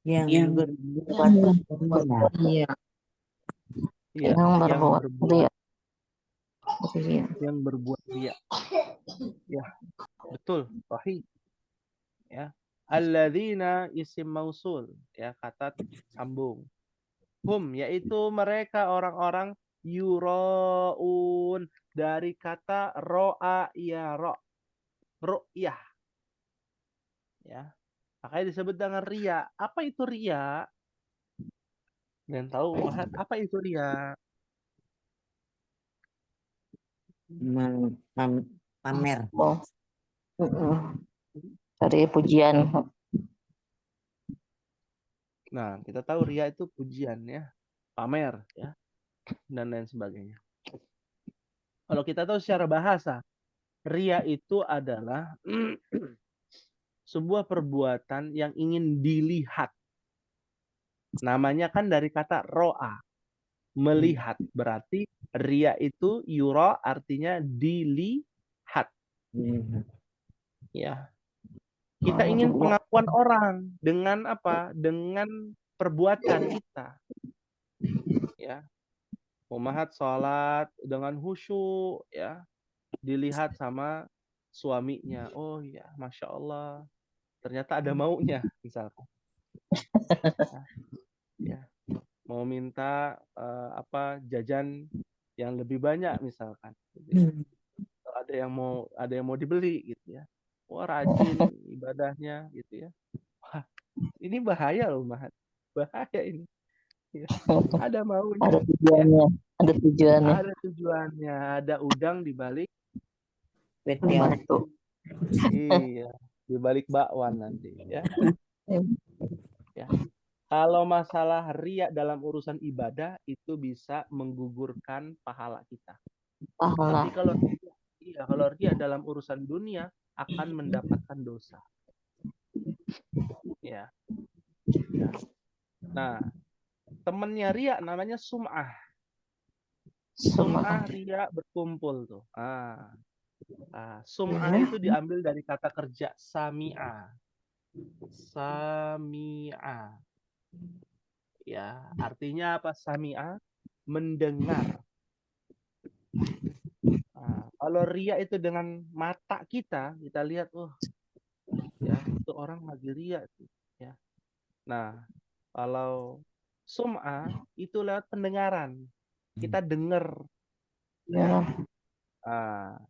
Yang berbuat Iya. Yang berbuat ria. Yang berbuat ria. Ya, betul, sahih. Ya. Alladzina isim mausul, ya, kata sambung. Hum, yaitu mereka orang-orang yura'un, dari kata ro'a yara. Ru'yah. Ya. Makanya disebut dengan ria. Apa itu ria? Dan tahu Mahat, apa itu ria? Pamer. Dari pujian. Nah, kita tahu ria itu pujian ya, pamer ya, dan lain sebagainya. Kalau kita tahu secara bahasa, ria itu adalah sebuah perbuatan yang ingin dilihat. Namanya kan dari kata ro'a, melihat. Berarti ria itu yura artinya dilihat. Ya. Kita ingin pengakuan orang dengan apa? Dengan perbuatan kita. Ya. Memahat salat dengan khusyuk ya. Dilihat sama suaminya. Oh ya, Masya Allah. Ternyata ada maunya misalkan. Ya. Mau minta jajan yang lebih banyak misalkan. Gitu ya. Ada yang mau dibeli gitu ya. Wah, rajin ibadahnya gitu ya. Wah, ini bahaya loh, Mahat. Bahaya ini. Ya. Ada maunya. Ada tujuannya. Ada tujuannya. Ada tujuannya. Ada udang di balik Batu. iya, di balik bakwan nanti ya. Ya. Kalau masalah riya dalam urusan ibadah itu bisa menggugurkan pahala kita. Pahala. Tapi kalau riya dalam urusan dunia akan mendapatkan dosa. Ya. Ya. Nah, temennya riya namanya sum'ah. Sum'ah riya berkumpul tuh. Sum'ah itu diambil dari kata kerja sami'a. Sami'a. Ya, artinya apa sami'a? Mendengar. Kalau riya itu dengan mata kita lihat, ya itu orang lagi riya tuh, ya. Nah, kalau sum'ah itu lewat pendengaran, kita dengar. Ya.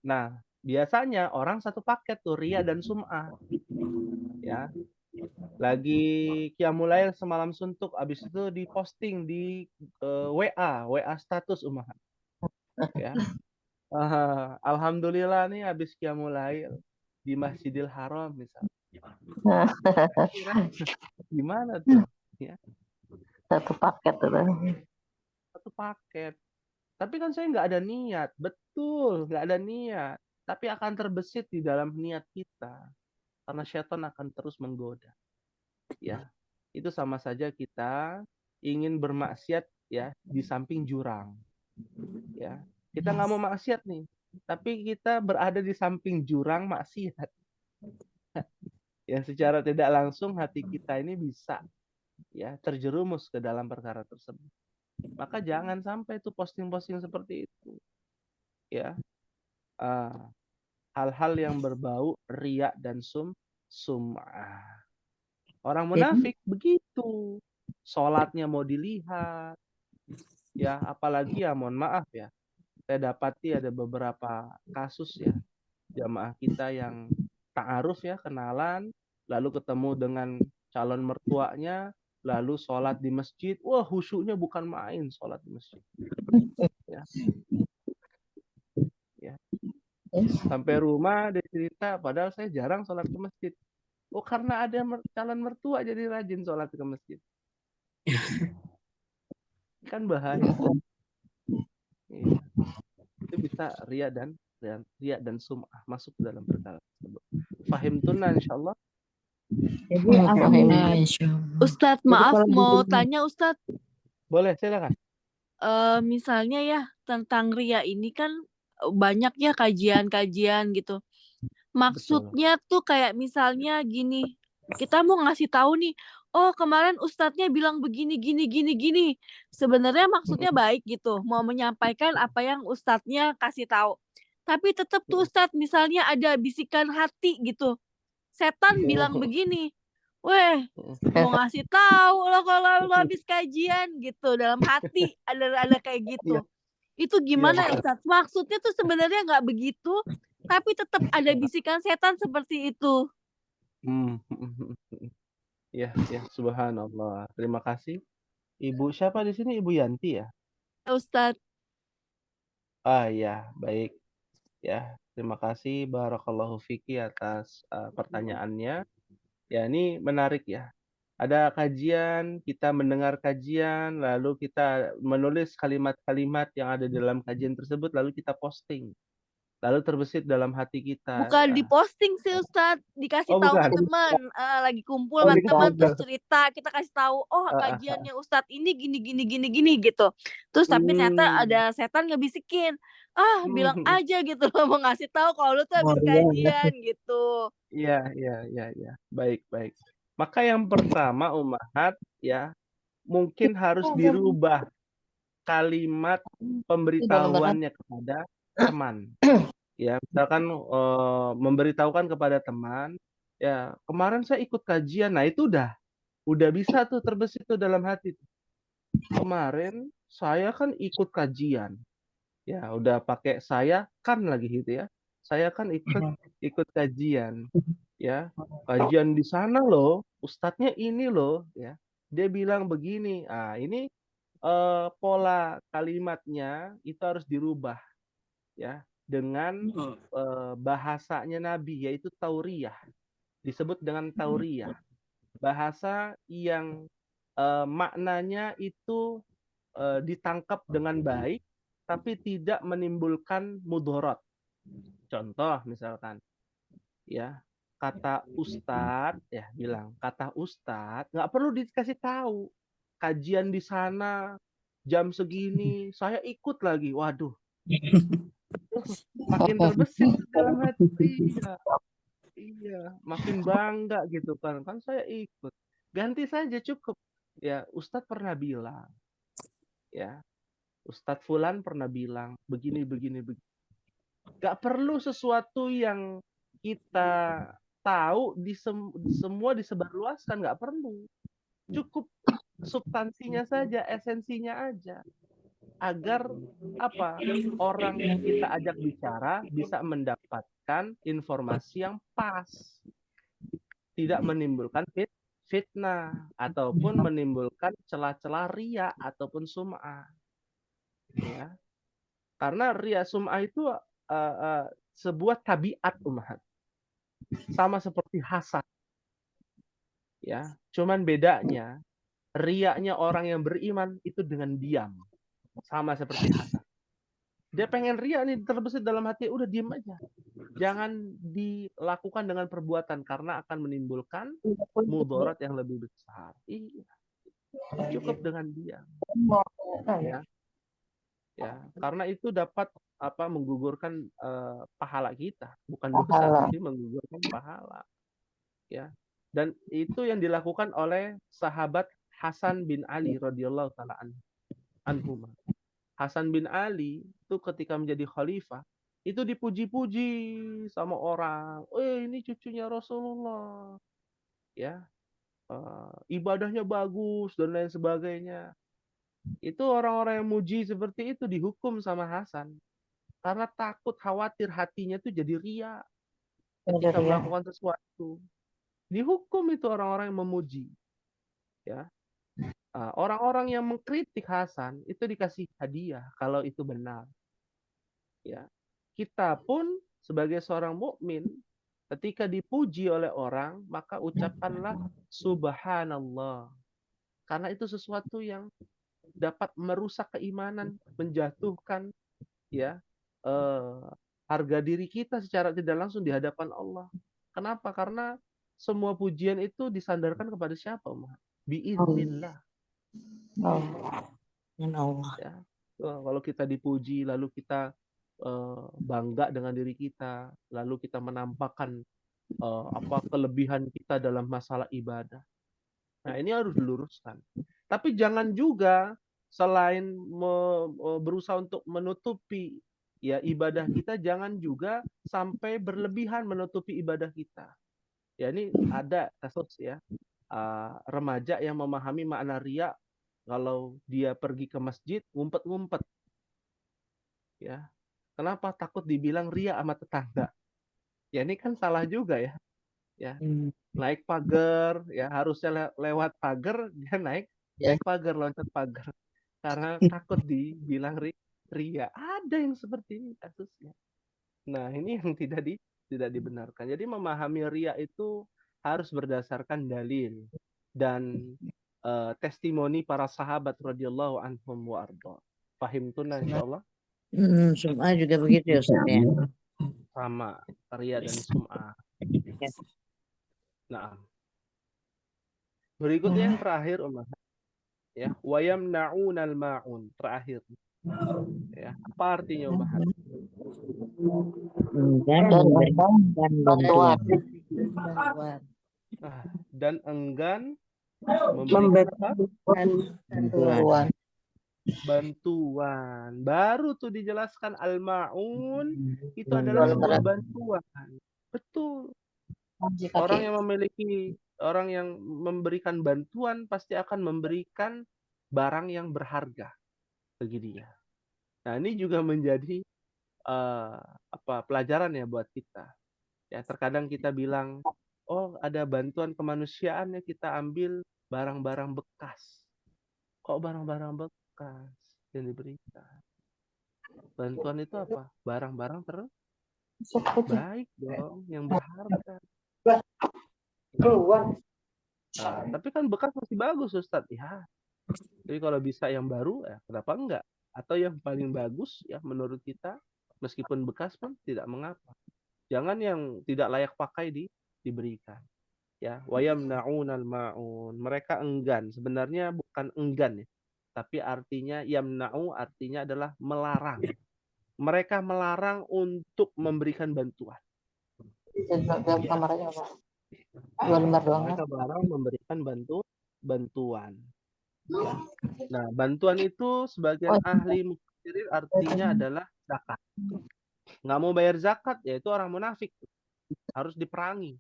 Nah, biasanya orang satu paket tuh riya dan sum'ah, ya. Lagi qiyamul semalam suntuk, abis itu diposting di WA status umahan. Ya. Alhamdulillah nih habis qiyamul di Masjidil Haram misalnya. Gimana tuh? Ya. Satu paket tuh. Satu paket. Tapi kan saya nggak ada niat. Betul, nggak ada niat. Tapi akan terbesit di dalam niat kita. Karena syaitan akan terus menggoda. Ya. Itu sama saja kita ingin bermaksiat ya di samping jurang. Ya. Kita nggak mau maksiat nih. Tapi kita berada di samping jurang maksiat. Yang secara tidak langsung hati kita ini bisa ya terjerumus ke dalam perkara tersebut. Maka jangan sampai itu posting-posting seperti itu. Ya. Hal-hal yang berbau riya dan sum'ah. Orang munafik begitu. Sholatnya mau dilihat. Ya, apalagi ya mohon maaf ya. Saya dapati ada beberapa kasus ya. Jamaah kita yang ta'aruf ya, kenalan. Lalu ketemu dengan calon mertuanya. Lalu sholat di masjid. Wah, khusyuknya bukan main sholat di masjid. Ya. Ya. Sampai rumah dia cerita, padahal saya jarang sholat ke masjid. Oh, karena ada calon mertua jadi rajin sholat ke masjid. Kan bahaya. Iya. Itu bisa riya dan sum'ah masuk dalam perkara tersebut. Fahim tunna insyaallah. Ustadz, maaf mau tanya Ustadz. Boleh, silakan. Misalnya ya tentang ria ini kan banyak ya kajian-kajian gitu. Maksudnya tuh kayak misalnya gini, kita mau ngasih tahu nih, oh kemarin ustadznya bilang begini gini. Sebenarnya maksudnya baik gitu, mau menyampaikan apa yang ustadznya kasih tahu. Tapi tetap tuh ustadz misalnya ada bisikan hati gitu. Setan bilang begini, weh mau ngasih tahu lo kalau lo habis kajian gitu, dalam hati ada kayak gitu. Itu gimana ya Ustadz? Maksudnya tuh sebenarnya nggak begitu, tapi tetap ada bisikan setan seperti itu. Ya, subhanallah. Terima kasih. Ibu siapa di sini? Ibu Yanti ya? Ustadz. Ya, baik. Ya, terima kasih barakallahu fiki atas pertanyaannya. Ya, ini menarik ya. Ada kajian, kita mendengar kajian, lalu kita menulis kalimat-kalimat yang ada dalam kajian tersebut, lalu kita posting. Lalu terbesit dalam hati kita. Bukan diposting sih Ustadz, dikasih Oh, tahu ke bukan. teman. Lagi kumpul Oh, sama dikasih teman terus tahu. cerita, kita kasih tahu, oh kajiannya Ustadz ini gini gitu. Terus tapi ternyata ada setan ngebisikin, bilang aja gitu loh, mau ngasih tahu kalau lu tuh habis kajian gitu. Iya. Baik. Maka yang pertama Ummahat ya, mungkin harus dirubah kalimat pemberitahuannya kepada teman. Ya, misalkan memberitahukan kepada teman, ya kemarin saya ikut kajian. Nah, itu udah bisa tuh terbesit tuh dalam hati. Kemarin saya kan ikut kajian. Ya, udah pakai saya kan lagi gitu ya. Saya kan ikut kajian. Ya, kajian di sana loh, ustadznya ini loh, ya. Dia bilang begini. Ini pola kalimatnya itu harus dirubah ya dengan bahasanya Nabi, yaitu tauriyah. Disebut dengan tauriyah. Bahasa yang maknanya itu ditangkap dengan baik tapi tidak menimbulkan mudarat. Contoh misalkan ya, kata ustadz ya, bilang kata ustadz nggak perlu dikasih tahu kajian di sana jam segini saya ikut lagi. Waduh, makin terbesit dalam hati. Iya, makin bangga gitu kan saya ikut. Ganti saja cukup ya, ustadz pernah bilang ya, ustadz fulan pernah bilang begini. Gak perlu sesuatu yang kita tahu semua disebarluaskan, nggak perlu. Cukup substansinya saja, esensinya aja, agar orang yang kita ajak bicara bisa mendapatkan informasi yang pas, tidak menimbulkan fitnah ataupun menimbulkan celah-celah ria ataupun sum'ah. Ya, karena ria sum'ah itu sebuah tabiat umat, sama seperti hasad. Ya, cuman bedanya riaknya orang yang beriman itu dengan diam, sama seperti hasad. Dia pengen riak nih, terbesit dalam hati, udah diam aja, jangan dilakukan dengan perbuatan karena akan menimbulkan mudarat yang lebih besar. Iya, cukup dengan diam. Ya, karena itu dapat menggugurkan pahala kita, bukan dosa tapi menggugurkan pahala. Ya, dan itu yang dilakukan oleh sahabat Hasan bin Ali radhiyallahu taala anhuma. Hasan bin Ali itu ketika menjadi khalifah itu dipuji-puji sama orang. Ini cucunya Rasulullah. Ya, ibadahnya bagus dan lain sebagainya. Itu orang-orang yang muji seperti itu dihukum sama Hasan karena takut, khawatir hatinya itu jadi ria ketika melakukan sesuatu. Dihukum itu orang-orang yang memuji. Ya, orang-orang yang mengkritik Hasan itu dikasih hadiah kalau itu benar. Ya, kita pun sebagai seorang mukmin ketika dipuji oleh orang maka ucapkanlah subhanallah, karena itu sesuatu yang dapat merusak keimanan, menjatuhkan ya harga diri kita secara tidak langsung di hadapan Allah. Kenapa? Karena semua pujian itu disandarkan kepada siapa, Ma? Biiznillah. Allah. Ya. Kalau kita dipuji lalu kita bangga dengan diri kita, lalu kita menampakkan kelebihan kita dalam masalah ibadah. Nah, ini harus diluruskan. Tapi jangan juga selain berusaha untuk menutupi ya ibadah kita, jangan juga sampai berlebihan menutupi ibadah kita. Ya, ini ada kasus ya, remaja yang memahami makna riya kalau dia pergi ke masjid ngumpet-ngumpet. Ya. Kenapa? Takut dibilang riya sama tetangga. Ya, ini kan salah juga ya. Ya. Naik pagar, ya harusnya lewat pagar, dia naik pagar, loncat pagar. Karena takut dibilang ria. Ada yang seperti ini kasusnya. Nah, ini yang tidak dibenarkan. Jadi memahami ria itu harus berdasarkan dalil. dan testimoni para sahabat radhiyallahu anhum wa arda. Fahimtuna insyaallah. Sum'ah juga begitu ya Ustaz ya. Sama riya dan sum'ah. Nah, berikutnya yang terakhir ya, wa yamna'unal ma'un, terakhir. Ya, apa artinya Ummahat? Dan memberikan bantuan. Dan enggan memberikan bantuan. Baru tuh dijelaskan al-ma'un itu adalah sebuah bantuan. Betul. Orang yang memberikan bantuan pasti akan memberikan barang yang berharga bagi dia. Nah, ini juga menjadi pelajaran ya buat kita. Ya, terkadang kita bilang, oh ada bantuan kemanusiaan ya, kita ambil barang-barang bekas. Kok barang-barang bekas yang diberikan? Bantuan itu apa? Barang-barang terbaik dong, yang berharga. Nah, tapi kan bekas masih bagus Ustadz. Ya, jadi kalau bisa yang baru, ya kenapa enggak? Atau yang paling bagus ya menurut kita, meskipun bekas pun tidak mengapa. Jangan yang tidak layak pakai diberikan. Ya, wayamna'unal ma'un. Mereka enggan. Sebenarnya bukan enggan ya, tapi artinya yamna'u artinya adalah melarang. Mereka melarang untuk memberikan bantuan. Mereka melarang memberikan bantuan. Ya. Nah, bantuan itu sebagian ahli mufassirin artinya adalah zakat. Nggak mau bayar zakat, ya itu orang munafik, harus diperangi.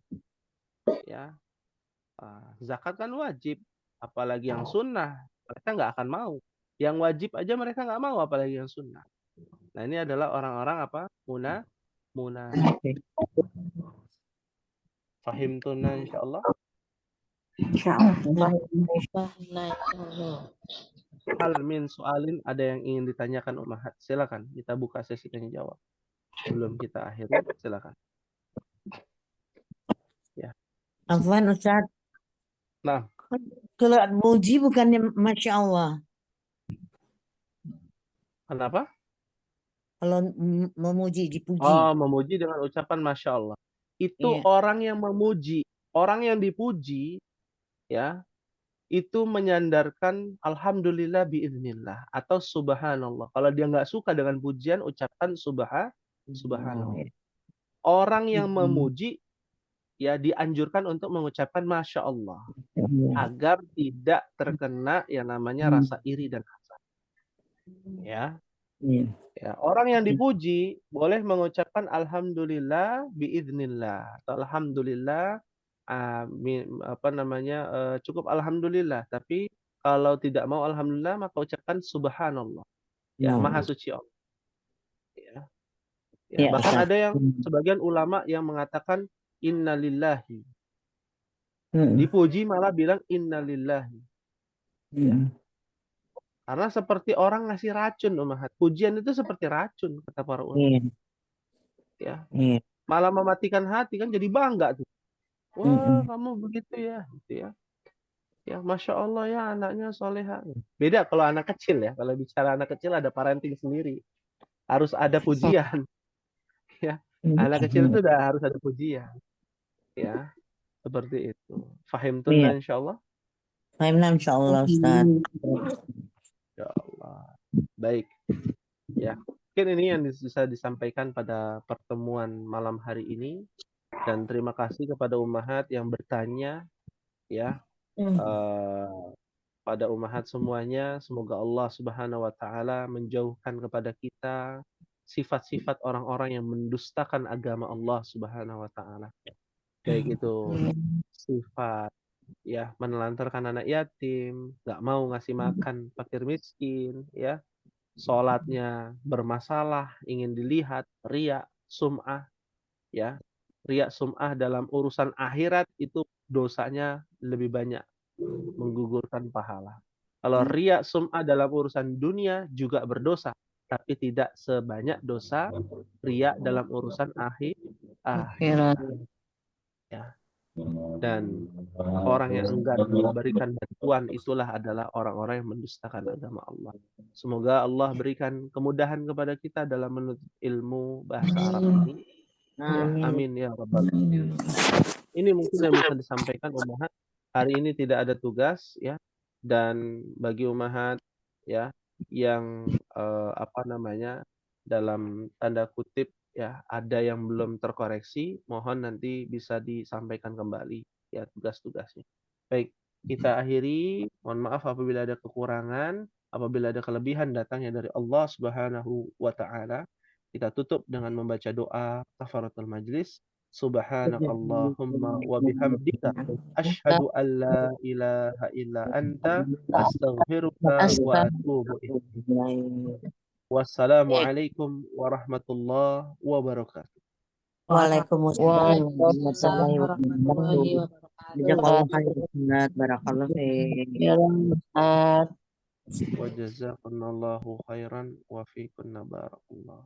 Ya, zakat kan wajib, apalagi yang sunnah mereka nggak akan mau. Yang wajib aja mereka nggak mau, apalagi yang sunnah. Nah, ini adalah orang-orang munafik. Fahimtuna insyaallah. Hal min soalin, ada yang ingin ditanyakan Ummahat? Silakan, kita buka sesi tanya jawab. Sebelum kita akhiri, silakan. Ya. Afwan Ustaz. Nah, kalau muji bukannya Masya Allah. Kenapa? Kalau memuji, dipuji. Oh, memuji dengan ucapan Masya Allah. Itu orang yang memuji, orang yang dipuji, ya, itu menyandarkan Alhamdulillah biiznillah atau Subhanallah. Kalau dia nggak suka dengan pujian, ucapkan Subhanallah. Orang yang memuji, ya dianjurkan untuk mengucapkan Masya Allah. Agar tidak terkena yang namanya rasa iri dan hasad. Ya. Ya, orang yang dipuji boleh mengucapkan Alhamdulillah biiznillah atau Alhamdulillah cukup Alhamdulillah, tapi kalau tidak mau Alhamdulillah maka ucapkan Subhanallah. Ya, Maha Suci Allah. Ya, bahkan ada yang sebagian ulama yang mengatakan innalillahi. Dipuji malah bilang innalillahi. Ya. Karena seperti orang ngasih racun, Ummahat. Pujian itu seperti racun, kata para ulama. Ya. Malah mematikan hati, kan jadi bangga tuh. Wah, kamu begitu ya, gitu ya. Ya, Masya Allah ya, anaknya soleha. Beda kalau anak kecil ya. Kalau bicara anak kecil ada parenting sendiri. Harus ada pujian. Ya. Anak kecil itu harus ada pujian. Ya. Seperti itu. Fahimtuna insyaallah? Fahimna insyaallah Ustaz. Ya Allah. Baik. Ya, mungkin ini yang bisa disampaikan pada pertemuan malam hari ini. Dan terima kasih kepada Ummahat yang bertanya, ya, pada Ummahat semuanya. Semoga Allah Subhanahu Wa Taala menjauhkan kepada kita sifat-sifat orang-orang yang mendustakan agama Allah Subhanahu Wa Taala. Baik itu sifat, ya, menelantarkan anak yatim, nggak mau ngasih makan fakir miskin, ya, sholatnya bermasalah, ingin dilihat, riya, sum'ah, ya, riya, sum'ah dalam urusan akhirat itu dosanya lebih banyak, menggugurkan pahala. Kalau riya, sum'ah dalam urusan dunia juga berdosa, tapi tidak sebanyak dosa riya dalam urusan akhirat. Ya. Dan orang yang enggan memberikan bantuan itulah adalah orang-orang yang mendustakan agama Allah. Semoga Allah berikan kemudahan kepada kita dalam menuntut ilmu bahasa Arab ini. Ya, amin ya rabbal alamin. Ini mungkin yang bisa disampaikan Ummahat. Hari ini tidak ada tugas ya. Dan bagi Ummahat ya yang dalam tanda kutip ya ada yang belum terkoreksi, mohon nanti bisa disampaikan kembali ya tugas-tugasnya. Baik, kita akhiri. Mohon maaf apabila ada kekurangan, apabila ada kelebihan datangnya dari Allah Subhanahu wa taala. Kita tutup dengan membaca doa kafaratul majlis. Subhanakallahumma wa bihamdika asyhadu an la ilaha illa anta astaghfiruka wa atubu ilaik. Wassalamualaikum warahmatullahi wabarakatuh. Waalaikumsalam warahmatullahi warahmatullahi wabarakatuh. wabarakatuh. Jazakallah khair Ustaz. Barakallahu fiik. Ya, Ustaz. Wa jazakumullahu khairan wa fiikunna barakallah.